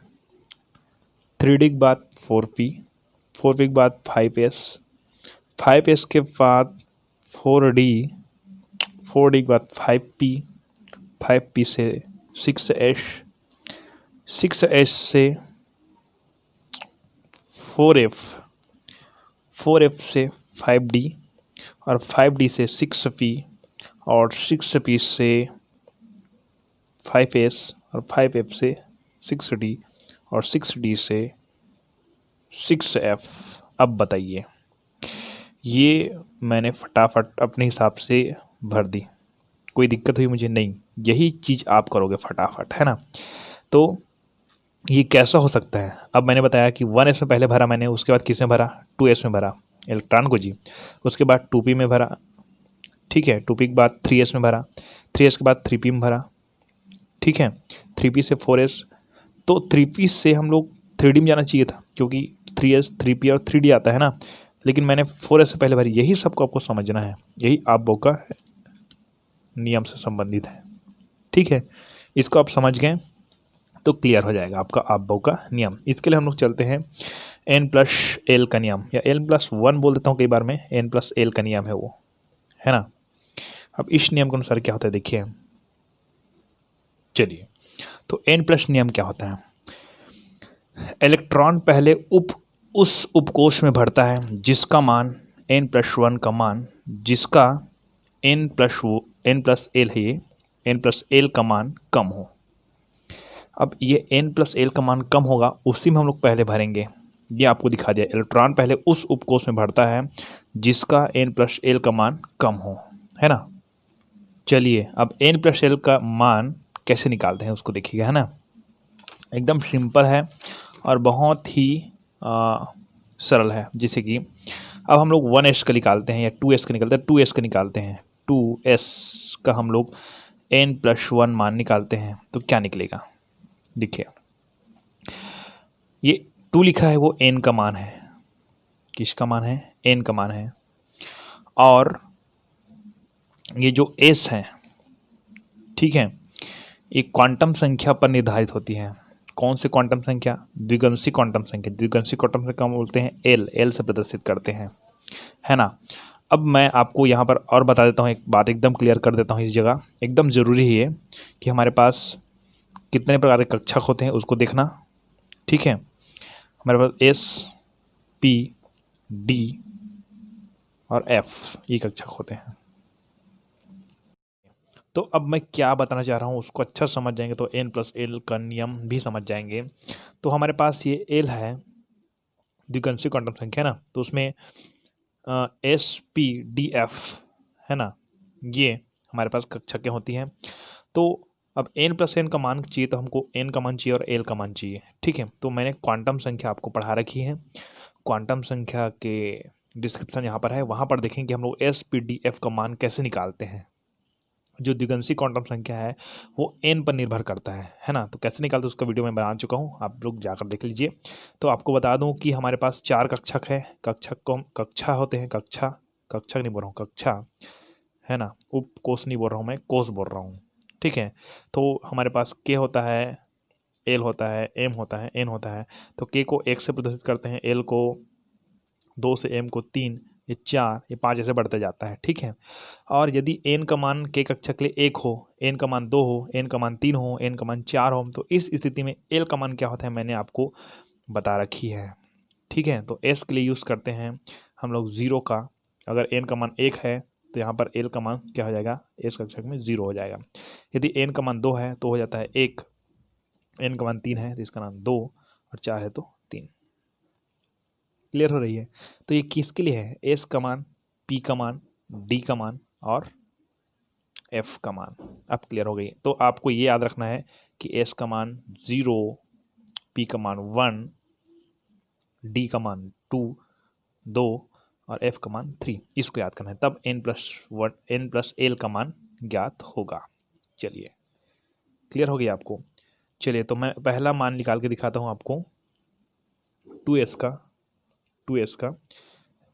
3d के बाद 4p, 4p के बाद 5s, 5s के बाद 4d, 4d के बाद 5p, 5p से 6s, 6s से 4f, 4f से 5d, और 5d से 6p, और 6p से 5s, और 5f से 6d, और 6d से 6f। अब बताइए, ये मैंने फटाफट अपने हिसाब से भर दी, कोई दिक्कत हुई मुझे नहीं, यही चीज़ आप करोगे फटाफट, है ना। तो ये कैसा हो सकता है? अब मैंने बताया कि 1s में पहले भरा मैंने, उसके बाद किस में भरा, 2s में भरा इलेक्ट्रॉन को जी, उसके बाद 2p में भरा, ठीक है, 2p के बाद 3s में भरा, 3s के बाद 3p में भरा, ठीक है, 3p से 4s, तो 3p से हम लोग 3d में जाना चाहिए था, क्योंकि 3s 3p और 3d आता है ना, लेकिन मैंने 4s से पहले भरी। यही सबको आपको समझना है, यही आप का नियम से संबंधित है। ठीक है, इसको आप समझ गए तो क्लियर हो जाएगा आपका आप का नियम। इसके लिए हम लोग चलते हैं n+l का नियम, या n+1 बोल देता हूँ कई बार मैं, n+l का नियम है वो, है ना। अब इस नियम के अनुसार क्या होता है देखिए, चलिए, तो n+ नियम क्या होता है, इलेक्ट्रॉन पहले उस उपकोष में भरता है जिसका मान n+1 का मान, जिसका n+l है, ये n+l का मान कम हो। अब ये n+l का मान कम होगा, उसी में हम लोग पहले भरेंगे। ये आपको दिखा दिया, इलेक्ट्रॉन पहले उस उपकोष में भरता है जिसका n+l का मान कम हो, है ना। चलिए, अब n+l का मान कैसे निकालते हैं उसको देखिएगा, है ना। एकदम सिंपल है और बहुत ही सरल है। जैसे कि अब हम लोग 1s का निकालते हैं या 2s का निकालते हैं, 2s का निकालते हैं, 2s का हम लोग n+1 मान निकालते हैं, तो क्या निकलेगा देखिए, ये 2 लिखा है वो n का मान है, किसका मान है, n का मान है, और ये जो s है, ठीक है, ये क्वांटम संख्या पर निर्धारित होती है। कौन सी क्वांटम संख्या, द्विगंशी क्वांटम संख्या, द्विगंशी क्वांटम संख्या हम बोलते हैं एल से प्रदर्शित करते हैं, है ना। अब मैं आपको यहाँ पर और बता देता हूँ, एक बात एकदम क्लियर कर देता हूँ इस जगह, एकदम ज़रूरी है कि हमारे पास कितने प्रकार के कक्षक होते हैं उसको देखना, ठीक है। हमारे पास एस, पी, डी और एफ, ये कक्षक होते हैं। तो अब मैं क्या बताना चाह रहा हूँ उसको अच्छा समझ जाएंगे तो n+l का नियम भी समझ जाएंगे। तो हमारे पास ये l है, द्विगंशी क्वांटम संख्या ना, तो उसमें एस, पी, डी, एफ, है ना, ये हमारे पास कक्षकें होती हैं। तो अब n+n का मान चाहिए, तो हमको n का मान चाहिए और l का मान चाहिए, ठीक है। तो मैंने क्वांटम संख्या आपको पढ़ा रखी है, क्वांटम संख्या के डिस्क्रिप्शन यहाँ पर है, वहाँ पर देखेंगे हम लोग एस, पी, डी, एफ का मान कैसे निकालते हैं। जो द्विगंशी क्वांटम संख्या है वो n पर निर्भर करता है ना। तो कैसे निकालते उसका वीडियो मैं बना चुका हूँ, आप लोग जाकर देख लीजिए। तो आपको बता दूं कि हमारे पास 4 कक्षक है, कक्षक को कक्षा होते हैं, कक्षक नहीं बोल रहा हूँ, कक्षा, है ना, उपकोष नहीं बोल रहा हूँ मैं, कोष बोल रहा हूँ, ठीक है। तो हमारे पास k होता है, l होता है, m होता है, n होता है। तो k को 1 से प्रदर्शित करते हैं, l को 2 से, m को 3, ये 4, ये 5 ऐसे बढ़ते जाता है, ठीक है। और यदि n का मान k कक्षक के लिए 1 हो, n का मान 2 हो, n का मान 3 हो, n का मान 4 हो, तो इस स्थिति में l का मान क्या होता है मैंने आपको बता रखी है, ठीक है। तो एस के लिए यूज़ करते हैं हम लोग 0 का। अगर एन का मान 1 है तो यहाँ पर एल का मान क्या हो जाएगा, एस कक्षक में 0 हो जाएगा। यदि एन का मान 2 है तो हो जाता है 1, एन का मान 3 है तो इसका नाम 2, और 4 है तो 3। क्लियर हो रही है। तो ये किसके लिए है, एस का मान, पी का मान, डी का मान और एफ का मान। अब क्लियर हो गई। तो आपको ये याद रखना है कि एस का मान 0, पी का मान 1, डी का मान 2 और एफ का मान 3। इसको याद करना है, तब n प्लस एल का मान ज्ञात होगा। चलिए, क्लियर हो गया आपको। चलिए, तो मैं पहला मान निकाल के दिखाता हूँ आपको 2s का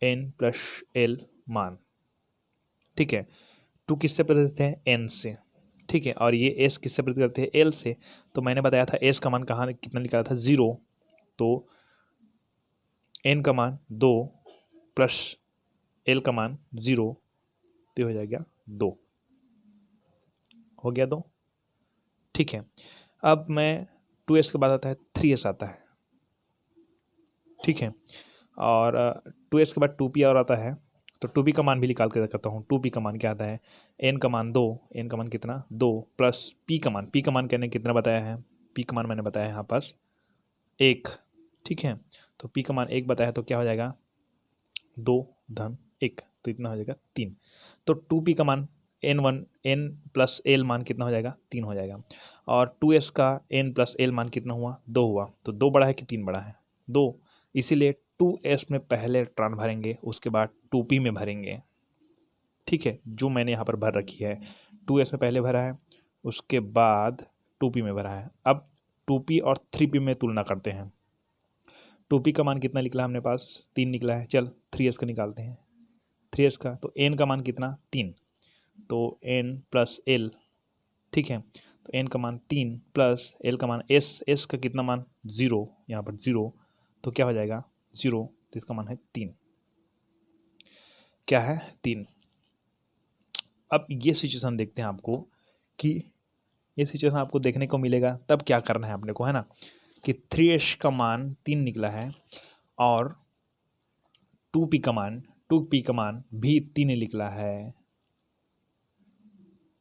n प्लस एल मान। ठीक है, 2 किससे प्रतिनिधित्व है, n से। ठीक है, और ये s किससे प्रतिनिधित्व करते हैं, l से। तो मैंने बताया था s का मान कहाँ कितना निकाला था, 0। तो n का मान 2 प्लस l का मान 0, तो हो जाएगा 2। हो गया 2। ठीक है, अब मैं 2s के बाद आता है 3s आता है। ठीक है, और 2s के बाद 2p और आता है। तो 2p का मान भी निकाल के रखता हूँ। 2p का मान क्या आता है, n का मान 2, n का मान कितना 2 प्लस p का मान, p का मान कहने कितना बताया है, p का मान मैंने बताया यहाँ पास 1। ठीक है, तो p का मान 1 बताया है तो क्या हो जाएगा, 2 धन 1, तो इतना हो जाएगा 3। तो 2p का मान n प्लस एल मान कितना हो जाएगा, 3 हो जाएगा। और 2s का n प्लस एल मान कितना हुआ, 2 हुआ। तो 2 बड़ा है कि 3 बड़ा है, 2। इसीलिए 2s में पहले इलेक्ट्रॉन भरेंगे, उसके बाद 2p में भरेंगे। ठीक है, जो मैंने यहाँ पर भर रखी है, 2s में पहले भरा है, उसके बाद 2p में भरा है। अब 2p और 3p में तुलना करते हैं। 2p का मान कितना निकला हमने पास, 3 निकला है। चल 3s का निकालते हैं। 3s का तो n का मान कितना, 3, तो n प्लस एल। ठीक है, तो n का मान 3 प्लस l का मान s का कितना मान, 0, यहाँ पर 0, तो क्या हो जाएगा 0, तो इसका मान है 3। क्या है, 3। अब ये सिचुएशन देखते हैं आपको, कि ये सिचुएशन आपको देखने को मिलेगा, तब क्या करना है अपने को, है ना, कि 3s का मान 3 निकला है और 2p का मान भी 3 निकला है।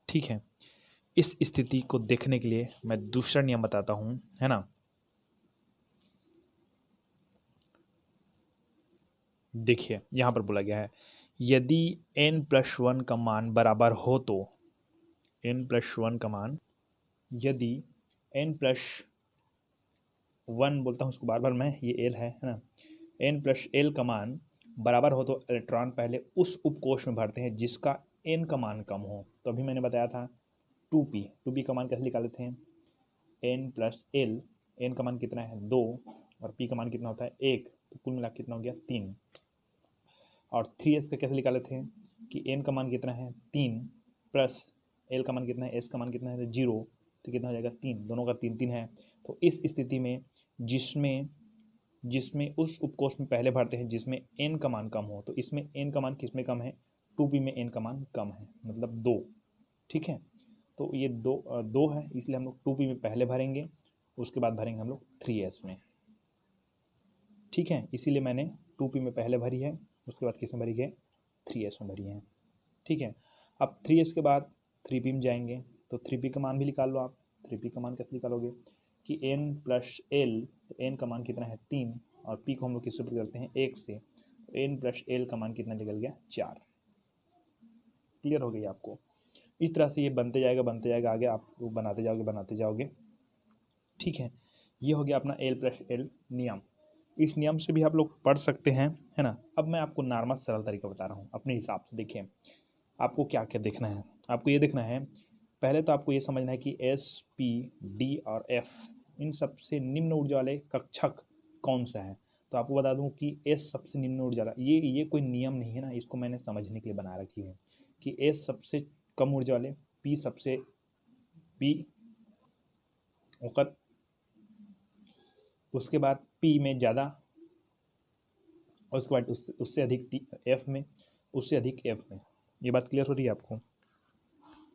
ठीक है, इस स्थिति को देखने के लिए मैं दूसरा नियम बताता हूं, है ना। देखिए, यहां पर बोला गया है, यदि n+1 का मान बराबर हो तो, n+1 का मान, यदि n+1 बोलता हूं उसको बार बार मैं, ये l है ना, n+l का मान बराबर हो तो इलेक्ट्रॉन पहले उस उपकोष में भरते हैं जिसका n का मान कम हो। तो अभी मैंने बताया था 2p का मान कैसे निकाले थे, n+l, n का मान कितना है 2 और p का मान कितना होता है 1, तो कुल मिला कितना हो गया 3। और 3s का कैसे निकाले थे, कि n का मान कितना है 3 प्लस l का मान कितना है, s का मान कितना है 0, तो कितना हो जाएगा 3, दोनों का 3 3 है। तो इस स्थिति में जिसमें उस उपकोष में पहले भरते हैं जिसमें n का मान कम हो, तो इसमें n का मान किसमें कम है, 2p में n का मान कम है, मतलब 2। ठीक है, तो ये 2 है, इसलिए हम लोग 2p में पहले भरेंगे, उसके बाद भरेंगे हम लोग 3s में। ठीक है, इसीलिए मैंने 2p में पहले भरी है, उसके बाद किस में भरी है, 3s में भरी है। ठीक है, अब 3s के बाद 3p में जाएंगे, तो 3p का मान भी निकाल लो आप। 3p का मान कैसे निकालोगे, कि n+l, तो n का मान कितना है 3 और p को हम लोग किससे प्रकट करते हैं 1 से, तो n+l का मान कितना निकल गया 4। क्लियर हो गई आपको। इस तरह से ये बनते जाएगा, आगे आप बनाते जाओगे। ठीक है, ये हो गया अपना l+l नियम। इस नियम से भी आप लोग पढ़ सकते हैं, है ना। अब मैं आपको नॉर्मल सरल तरीका बता रहा हूँ अपने हिसाब से। देखिए, आपको क्या क्या देखना है, आपको ये देखना है, पहले तो आपको ये समझना है कि S, P, D और F, इन सबसे निम्न ऊर्जा वाले कक्षक कौन सा है। तो आपको बता दूं कि S सबसे निम्न ऊर्जा वाला, ये कोई नियम नहीं है ना, इसको मैंने समझने के लिए बना रखी है, कि S सबसे कम ऊर्जा वाले, P वक़्त, उसके बाद P में ज़्यादा, और उसके बाद उससे अधिक F में, उससे अधिक F में। ये बात क्लियर हो रही है आपको,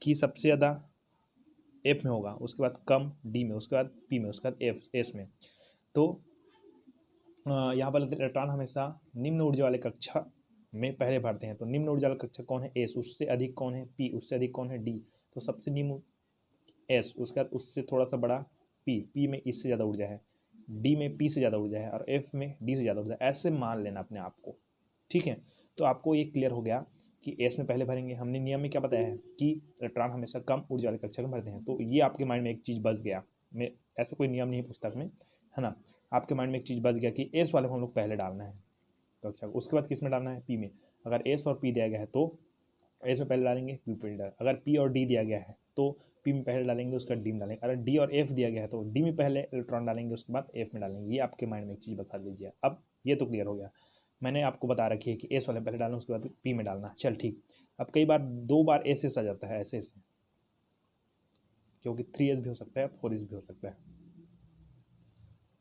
कि सबसे ज़्यादा F में होगा, उसके बाद कम D में, उसके बाद P में, उसके बाद S में। तो यहाँ पर इलेक्ट्रॉन हमेशा निम्न ऊर्जा वाले कक्षा में पहले भरते हैं। तो निम्न ऊर्जा वाला कक्षा कौन है? एस। उससे अधिक कौन है? पी। उससे अधिक कौन है? डी। तो सबसे निम्न एस, उसके बाद उससे थोड़ा सा बड़ा पी। पी में इससे ज़्यादा ऊर्जा है, डी में पी से ज़्यादा ऊर्जा है और एफ में डी से ज़्यादा ऊर्जा है। ऐसे मान लेना अपने आप को, ठीक है। तो आपको ये क्लियर हो गया कि एस में पहले भरेंगे। हमने नियम में क्या बताया है कि इलेक्ट्रॉन हमेशा कम ऊर्जा वाले कक्षा में भरते हैं। तो ये आपके माइंड में एक चीज़ बच गया। मैं ऐसा कोई नियम नहीं पुस्तक में, है ना। आपके माइंड में एक चीज़ बच गया कि एस वाले में हम लोग पहले डालना है कक्षा, उसके बाद किस में डालना है? पी में। अगर एस और पी दिया गया है तो एस में पहले डालेंगे, पी पे डालेंगे। अगर पी और डी दिया गया है तो पी में पहले डालेंगे, उसका डी में डालेंगे। अगर डी और एफ दिया गया है तो डी में पहले इलेक्ट्रॉन डालेंगे, उसके बाद एफ में डालेंगे। ये आपके माइंड में एक चीज़ बता दीजिए। अब ये तो क्लियर हो गया, मैंने आपको बता रखी है कि एस वाले पहले डालना, उसके बाद पी में डालना। चल ठीक। अब कई बार 2 बार एस एस आ जाता है ऐसे ऐसे, क्योंकि 3s भी हो सकता है, 4s भी हो सकता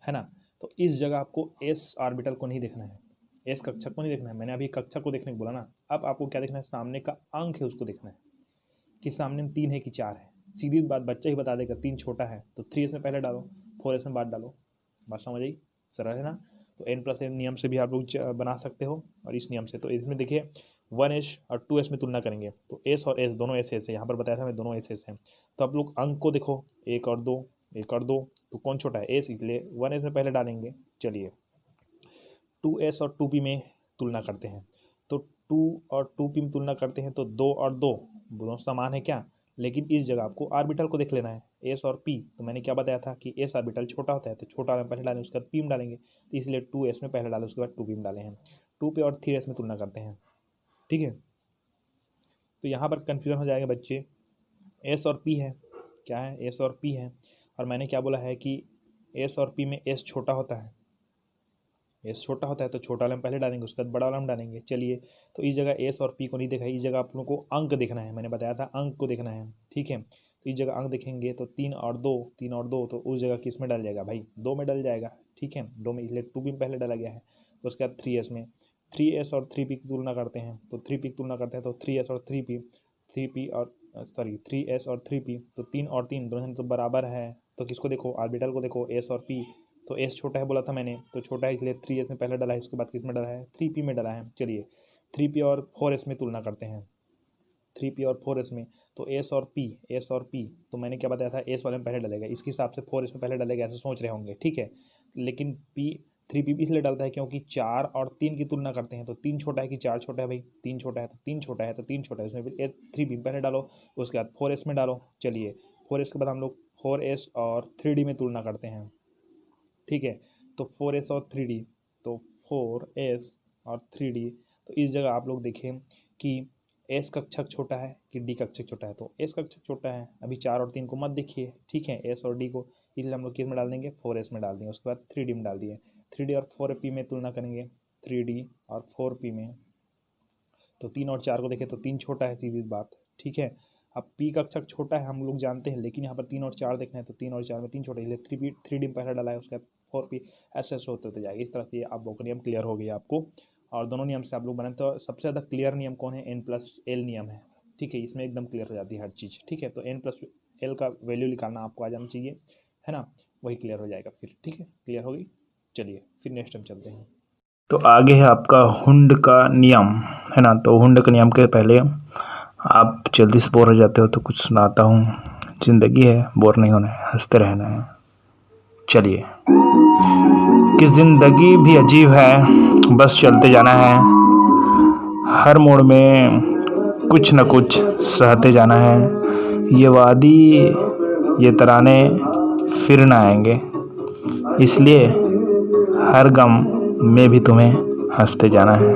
है ना। तो इस जगह आपको एस ऑर्बिटल को नहीं देखना है, एस कक्षा को नहीं देखना है। मैंने अभी कक्षा को देखने को बोला ना। अब आपको क्या देखना है? सामने का अंक है उसको देखना है कि सामने में 3 है कि 4 है। सीधी बात, बच्चा ही बता देगा 3 छोटा है तो 3s में पहले डालो, 4s में बाद डालो। बात समझ आई? सरल है ना। तो n+n नियम से भी आप लोग बना सकते हो और इस नियम से। तो इसमें देखिए 1s और 2s में तुलना करेंगे तो s और s दोनों s है। यहाँ पर बताया था मैं, दोनों s हैं। तो आप लोग अंक को देखो, 1 और 2, 1 और 2, तो कौन छोटा है? s, इसलिए 1s में पहले डालेंगे। चलिए 2s और 2p में तुलना करते हैं। तो 2 और 2p में तुलना करते हैं तो 2 और 2 दोनों समान है क्या? लेकिन इस जगह आपको ऑर्बिटल को देख लेना है, एस और पी। तो मैंने क्या बताया था कि एस ऑर्बिटल छोटा होता है तो छोटा में पहले डालें, उसके बाद पी में डालेंगे। तो इसलिए 2s में पहले डालें, उसके बाद 2p में डाले हैं। 2p और 3s में तुलना करते हैं, ठीक है। तो यहाँ पर कन्फ्यूजन हो जाएगा बच्चे, एस और पी है, क्या है? एस और पी है। और मैंने क्या बोला है कि एस और पी में एस छोटा होता है, एस छोटा होता है तो छोटा वाला हम पहले डालेंगे, उसके बाद बड़ा वाला हम डालेंगे। चलिए, तो इस जगह एस और पी को नहीं देखा है, इस जगह आप लोगों को अंक देखना है। मैंने बताया था अंक को देखना है, ठीक है। तो इस जगह अंक देखेंगे तो 3 और 2, 3 और 2, तो उस जगह किस में डाल जाएगा भाई? 2 में डल जाएगा, ठीक है। 2 में, इसलिए 2 भी पहले डाला गया है। उसके बाद 3s में, 3s और 3p की तुलना करते हैं। तो 3p की तुलना करते हैं तो 3s और 3p, 3p और 3s और 3p, तो 3 और 3 दोनों तो बराबर है। तो किसको देखो? ऑर्बिटल को देखो, एस और पी। तो एस छोटा है बोला था मैंने, तो छोटा है इसलिए 3s में पहले डाला है, उसके बाद किस में डाला है? 3p में डाला है। चलिए 3p और 4s में तुलना करते हैं, 3p और 4s में। तो एस और पी, एस और पी, तो मैंने क्या बताया था? एस वाले में पहले डालेगा, इसके हिसाब से 4s में पहले डालेगा, ऐसे सोच रहे होंगे, ठीक है। लेकिन पी 3p भी इसलिए डालता है क्योंकि 4 और 3 की तुलना करते हैं। तो 3 छोटा है कि 4 छोटा है भाई? 3 छोटा है तो 3 छोटा है तो 3 छोटा है, उसमें फिर 3p में पहले डालो, उसके बाद 4s में डालो। चलिए 4s के बाद हम लोग 4s और 3d में तुलना करते हैं, ठीक है। तो 4s और 3d, तो 4s और 3d, तो इस जगह आप लोग देखें कि s कक्षक छोटा है कि d कक्षक छोटा है? तो s कक्षक छोटा है। अभी 4 और 3 को मत देखिए, ठीक है, s और d को। इसलिए हम लोग किस में डाल देंगे? 4s में डाल देंगे, उसके बाद 3d में डाल दिए। 3d और 4p में तुलना करेंगे, 3d और 4p में। तो 3 और 4 को देखें तो 3 छोटा है, सीधी बात, ठीक है। अब p कक्षक छोटा है हम लोग जानते हैं, लेकिन यहाँ पर 3 और 4 देखना है तो 3 और 4 में 3 छोटा है, इसलिए 3d में पहले डाला है, उसके बाद 4p, ऐसे ऐसे होते जाएगा। इस तरह से आप लोग का नियम क्लियर हो गया आपको। और दोनों नियम से आप लोग बनाए तो सबसे ज़्यादा क्लियर नियम कौन है? n+l नियम है, ठीक है। इसमें एकदम क्लियर हो जाती है हर चीज़, ठीक है। तो n+l का वैल्यू निकालना आपको आ जाना चाहिए, है ना, वही क्लियर हो जाएगा फिर, ठीक है। क्लियर होगी? चलिए फिर नेक्स्ट टाइम चलते हैं। तो आगे है आपका हुंड का नियम, है ना। तो हुंड के नियम के पहले आप जल्दी से बोर हो जाते हो तो कुछ सुनाता हूँ। ज़िंदगी है, बोर नहीं होना है, हंसते रहना है। चलिए, कि ज़िंदगी भी अजीब है, बस चलते जाना है, हर मोड़ में कुछ न कुछ सहते जाना है। ये वादी, ये तराने फिर ना आएंगे, इसलिए हर गम में भी तुम्हें हंसते जाना है।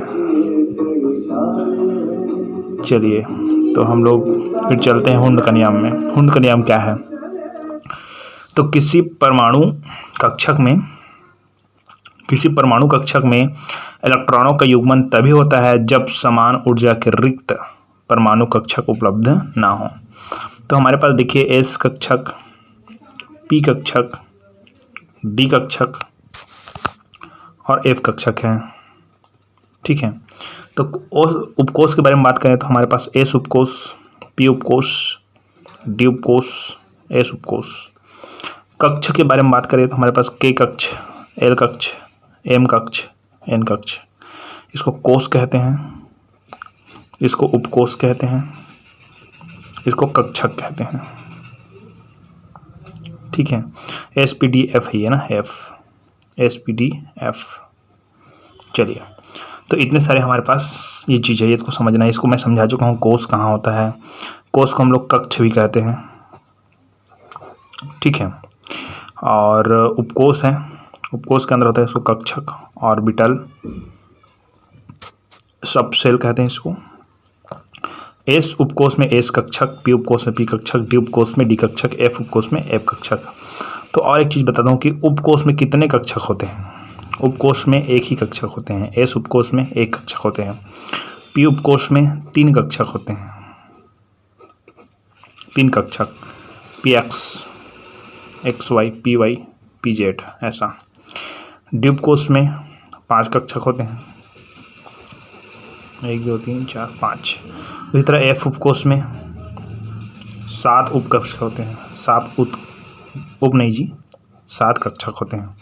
चलिए, तो हम लोग फिर चलते हैं हुंड का नियम में। हुंड का नियम क्या है? तो किसी परमाणु कक्षक में इलेक्ट्रॉनों का युग्मन तभी होता है जब समान ऊर्जा के रिक्त परमाणु कक्षक उपलब्ध ना हो। तो हमारे पास देखिए एस कक्षक, पी कक्षक, डी कक्षक और एफ कक्षक है, ठीक है। तो उपकोष के बारे में बात करें तो हमारे पास एस उपकोष, पी उपकोष, डी उपकोष, एस उपकोष। कक्ष के बारे में बात करें तो हमारे पास के कक्ष, एल कक्ष, एम कक्ष, एन कक्ष, इसको कोष कहते हैं, इसको उपकोष कहते हैं, इसको कक्षक कहते हैं। ठीक है, SPDF है ये ना, F, SPDF। चलिए, तो इतने सारे हमारे पास ये चीज़ है, ये इसको समझना है। इसको मैं समझा चुका हूँ। कोष कहाँ होता है, कोष को हम लोग कक्ष भी कहते हैं। ठीक है, और उपकोष है, उपकोष के अंदर होता है इसको कक्षक, ऑर्बिटल, सब सेल कहते हैं इसको। एस उपकोष में एस कक्षक, पी उपकोष में पी कक्षक, डी उपकोष में डी कक्षक, एफ उपकोष में एफ कक्षक। तो और एक चीज़ बताता हूँ कि उपकोष में कितने कक्षक होते हैं। उपकोष में एक ही कक्षक होते हैं। एस उपकोष में एक कक्षक होते हैं। पी उपकोष में 3 कक्षक होते हैं, 3 कक्षक, p x, x y, p y, p z, ऐसा। डी उपकोष में 5 कक्षक होते हैं, 1 2 3 4 5। इसी तरह एफ उपकोष में 7 उपकक्षक होते हैं, 7 कक्षक होते हैं।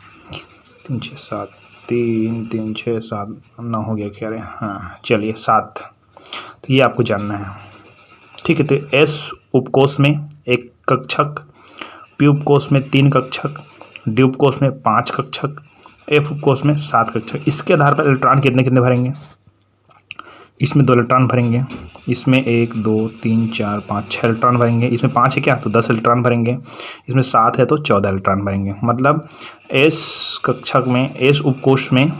3 6 7, 3 3 6 7 9 हो गया क्या रे, हाँ चलिए 7। तो ये आपको जानना है। ठीक है, तो एस उपकोष में 1 कक्षक, पी उपकोष में 3 कक्षक, डी उपकोष में 5 कक्षक, एफ उपकोष में 7 कक्षक। इसके आधार पर इलेक्ट्रॉन कितने कितने भरेंगे। इसमें 2 इलेक्ट्रॉन भरेंगे, इसमें 1 2 3 4 5 6 इलेक्ट्रॉन भरेंगे। इसमें 5 है क्या, तो 10 इलेक्ट्रॉन भरेंगे। इसमें 7 है तो 14 इलेक्ट्रॉन भरेंगे। मतलब एस कक्षक में, एस उपकोष में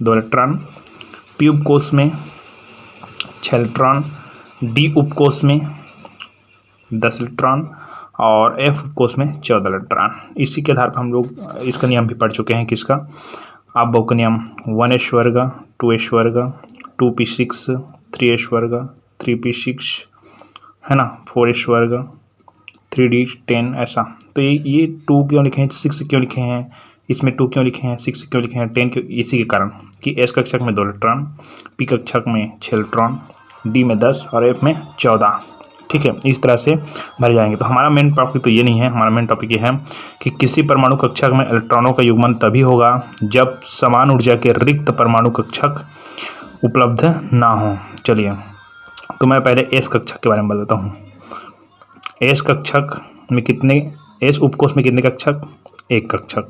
2 इलेक्ट्रॉन, पी उपकोष में 6 इलेक्ट्रॉन, डी उपकोष में 10 इलेक्ट्रॉन और एफ उपकोष में 14 इलेक्ट्रॉन। इसी के आधार पर हम लोग इसका नियम भी पढ़ चुके हैं। किसका, अबोव का नियम, 1s वर्ग 2s वर्ग 2p6 3s वर्ग 3p6 है ना, 4s वर्ग 3d10 ऐसा। तो ये 2 क्यों लिखे हैं, 6 क्यों लिखे हैं, इसमें 2 क्यों लिखे हैं, 6 क्यों लिखे हैं, 10 क्यों, इसी के कारण कि एस कक्षक में 2 इलेक्ट्रॉन, पी कक्षक में 6 इलेक्ट्रॉन, डी में 10 और एफ में 14। ठीक है, इस तरह से भर जाएंगे। तो हमारा मेन टॉपिक तो ये नहीं है। हमारा मेन टॉपिक ये है कि किसी परमाणु कक्षक में इलेक्ट्रॉनों का युग्मन तभी होगा जब समान ऊर्जा के रिक्त परमाणु कक्षक उपलब्ध ना हो। चलिए, तो मैं पहले एस कक्षक के बारे में बताता हूँ। एस कक्षक में कितने, एस उपकोष में कितने कक्षक, 1 कक्षक,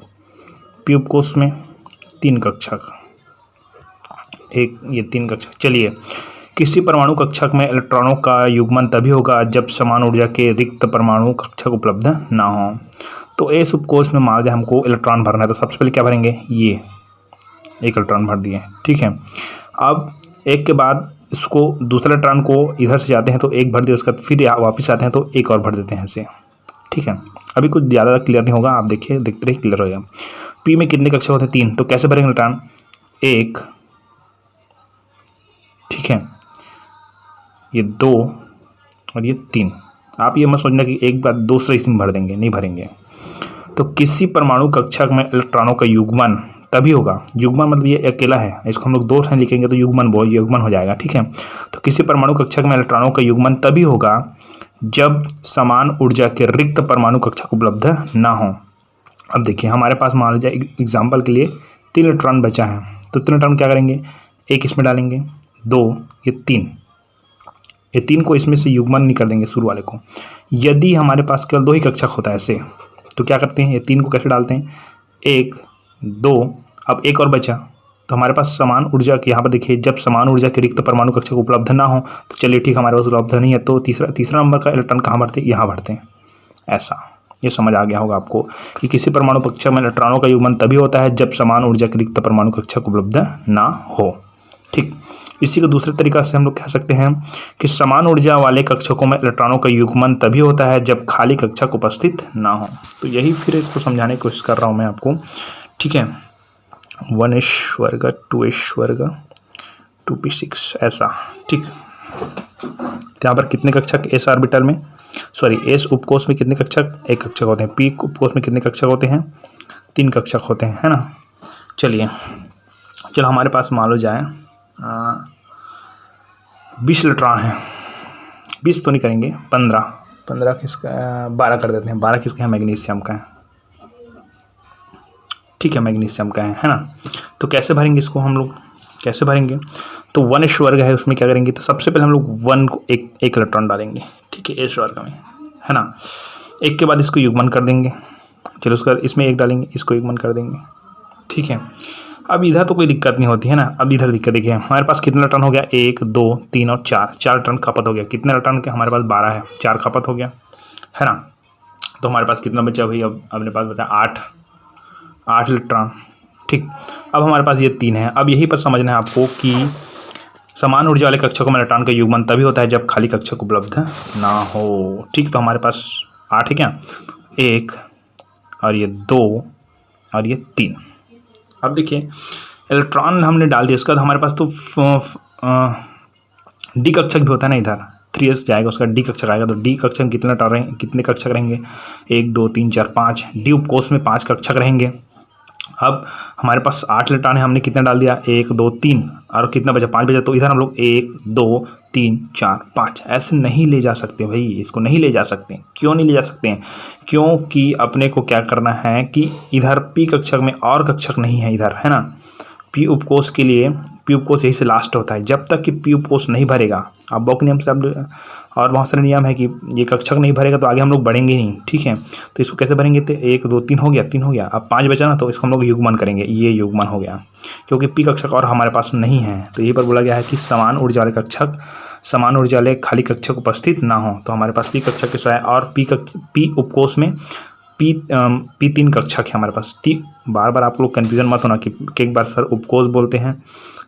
पी उपकोष में 3 कक्षक, ये 3 कक्षक। चलिए, किसी परमाणु कक्षक में इलेक्ट्रॉनों का युग्मन तभी होगा जब समान ऊर्जा के रिक्त परमाणु कक्षक उपलब्ध ना हो। तो एस उपकोष में मान लिया हमको इलेक्ट्रॉन भरना है, तो सबसे पहले क्या भरेंगे, ये 1 इलेक्ट्रॉन भर दिए। ठीक है, अब एक के बाद इसको दूसरे इलेक्ट्रॉन को इधर से जाते हैं तो 1 भर दिए, उसके बाद फिर वापस आते हैं तो 1 और भर देते हैं ऐसे। ठीक है, अभी कुछ ज़्यादा क्लियर नहीं होगा, आप देखिए, देखते रहिए, क्लियर हो जाएगा। पी में कितने कक्षक होते हैं, 3। तो कैसे भरेंगे इलेक्ट्रॉन, 1, ठीक है, ये 2 और ये 3। आप ये मत सोचना कि एक बार दूसरे इसमें भर देंगे, नहीं भरेंगे। तो किसी परमाणु कक्षक में इलेक्ट्रॉनों का युग्मन तभी होगा, युग्मन मतलब ये अकेला है, इसको हम लोग 2 ठन लिखेंगे तो युग्मन हो जाएगा। ठीक है, तो किसी परमाणु कक्षक में इलेक्ट्रॉनों का युग्मन तभी होगा जब समान ऊर्जा के रिक्त परमाणु कक्षक उपलब्ध ना हो। अब देखिए, हमारे पास मान लीजिए एग्जाम्पल के लिए 3 इलेक्ट्रॉन बचा है, तो 3 इलेक्ट्रॉन क्या करेंगे, 1 इसमें डालेंगे, 2 ये 3, ये 3 को इसमें से युग्मन नहीं कर देंगे शुरू वाले को। यदि हमारे पास केवल 2 ही कक्षक होता है ऐसे, तो क्या करते हैं, ये 3 को कैसे डालते हैं, 1 2, अब 1 और बचा, तो हमारे पास समान ऊर्जा के, यहाँ पर देखिए, जब समान ऊर्जा के रिक्त परमाणु कक्षक उपलब्ध ना हो, तो चलिए ठीक, हमारे पास उपलब्ध नहीं है, तो तीसरा नंबर का इलेक्ट्रॉन कहाँ भरते हैं, यहाँ भरते हैं। ऐसा, ये समझ आ गया होगा आपको कि किसी परमाणु कक्षक में इलेक्ट्रॉनों का युग्मन तभी होता है जब समान ऊर्जा के रिक्त परमाणु कक्षक उपलब्ध ना हो। ठीक, इसी को दूसरे तरीका से हम लोग कह सकते हैं कि समान ऊर्जा वाले कक्षकों में इलेक्ट्रॉनों का युग्मन तभी होता है जब खाली कक्षक उपस्थित ना हो। तो यही फिर इसको समझाने की कोशिश कर रहा हूँ मैं आपको। ठीक है, 1s वर्ग 2s वर्ग 2p6 ऐसा। ठीक, यहाँ पर कितने कक्षक एस ऑर्बिटल में, सॉरी एस उपकोष में कितने कक्षक, 1 कक्षक होते हैं। पी उपकोष में कितने कक्षक होते हैं, 3 कक्षक होते हैं, है ना। चलिए, चलो हमारे पास मान लो जाए 20 इलेक्ट्रॉन है, 20 तो नहीं करेंगे, 15 किसका, 12 कर देते हैं। 12 किसका है, मैग्नीशियम का है। ठीक है, मैग्नीशियम का है ना। तो कैसे भरेंगे इसको हम लोग, कैसे भरेंगे, तो 1s वर्ग है उसमें क्या करेंगे, तो सबसे पहले हम लोग 1 को एक इलेक्ट्रॉन डालेंगे, ठीक है, s वर्ग में, है ना। एक के बाद इसको युग्मन कर देंगे, चलो उसका इसमें एक डालेंगे, इसको युग्मन कर देंगे, ठीक है। अब इधर तो कोई दिक्कत नहीं होती है ना। अब इधर दिक्कत देखिए, हमारे पास कितना इलेक्ट्रॉन हो गया, 1 2 3 और 4 इलेक्ट्रॉन खपत हो गया। कितने इलेक्ट्रॉन के हमारे पास 12 है, 4 खपत हो गया, है ना। तो हमारे पास कितना बचा भाई, अब अपने पास बचा 8 इलेक्ट्रॉन, ठीक। अब हमारे पास ये 3 है। अब यहीं पर समझना है आपको कि समान ऊर्जा वाले कक्षकों में इलेक्ट्रॉन का युग्मन तभी होता है जब खाली कक्षक उपलब्ध ना हो, ठीक। तो हमारे पास 8 है क्या, 1 और ये 2 और ये 3। अब देखिए इलेक्ट्रॉन हमने डाल दिया, उसके बाद हमारे पास तो डी कक्षक भी होता है ना, इधर 3s जाएगा, उसका डी कक्षक आएगा। तो डी कक्षक कितने कक्षक रहेंगे, 1 2 3 4 5। डी उपकोष में 5 कक्षक रहेंगे। अब हमारे पास 8 इलेक्ट्रॉन है, हमने कितना डाल दिया, 1 2 3 और कितना बचा, 5 बचा। तो इधर हम लोग 1 2 3 4 5 ऐसे नहीं ले जा सकते भाई, इसको नहीं ले जा सकते। क्यों नहीं ले जा सकते हैं, क्योंकि अपने को क्या करना है कि इधर पी कक्षक में और कक्षक नहीं है इधर, है ना। पी उपकोष के लिए पी उपकोष यही से लास्ट होता है। जब तक कि पी उपकोष नहीं भरेगा, अब बॉक नियम से अब और बहुत सारे नियम है कि ये कक्षक नहीं भरेगा तो आगे हम लोग बढ़ेंगे नहीं, ठीक है। तो इसको कैसे भरेंगे, तो 1 2 3 हो गया, 3 हो गया, अब 5 बचा ना, तो इसको हम लोग युग्मन करेंगे, ये युग्मन हो गया, क्योंकि पी कक्षक और हमारे पास नहीं है। तो यही पर बोला गया है कि समान ऊर्जा वाले कक्षक, समान ऊर्जा वाले खाली कक्षक उपस्थित ना हो। तो हमारे पास पी कक्षक के सिवाय और पी उपकोष में पी 3 कक्षक है हमारे पास। बार बार आप लोग कन्फ्यूजन मत होना कि एक बार सर उपकोष बोलते हैं,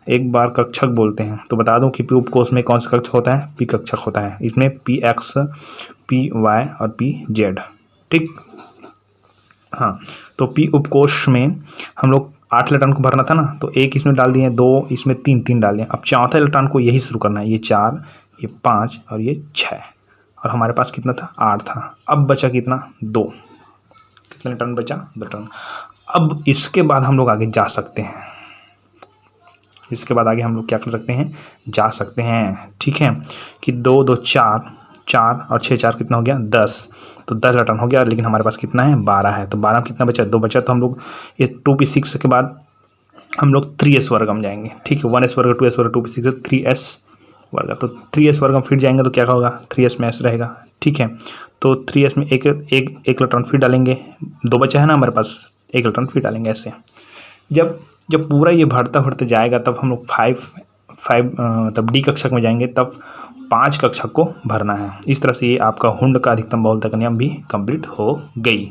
एक बार कक्षक बोलते हैं। तो बता दूं कि पी उपकोष में कौन सा कक्षक होता है, पी कक्षक होता है। इसमें पी एक्स, पी वाई और पी जेड, ठीक। हाँ, तो पी उपकोष में हम लोग 8 इलेक्ट्रॉन को भरना था ना, तो 1 इसमें डाल दिए, 2 इसमें, 3 डाल दिए। अब चौथा इलेक्ट्रॉन को यही शुरू करना है, ये 4 ये 5 और ये 6, और हमारे पास कितना था, 8 था। अब बचा कितना, 2। कितना इलेक्ट्रॉन बचा, 2 इलेक्ट्रॉन। अब इसके बाद हम लोग आगे जा सकते हैं, इसके बाद आगे हम लोग क्या कर सकते हैं, जा सकते हैं, ठीक है। कि 2 2 4 और 6 4 कितना हो गया, 10। तो 10 इलेक्ट्रॉन हो गया, लेकिन हमारे पास कितना है, 12 है। तो 12 में कितना बचा, 2 बचा। तो हम लोग ये 2p6 के बाद हम लोग 3s वर्ग हम जाएंगे, ठीक है। 1s वर्ग, 2s वर्ग, 2p6 3s वर्ग। तो 3s वर्ग हम फिर जाएंगे तो क्या होगा, 3s में s रहेगा, ठीक है। तो 3s में एक इलेक्ट्रॉन फिर डालेंगे, 2 बचा है ना हमारे पास, 1 इलेक्ट्रॉन फिर डालेंगे ऐसे। जब पूरा ये बढ़ता जाएगा तब हम लोग 5 तब डी कक्षक में जाएंगे, तब 5 कक्षक को भरना है। इस तरह से ये आपका हुंड का अधिकतम बहुलता का नियम भी कंप्लीट हो गई।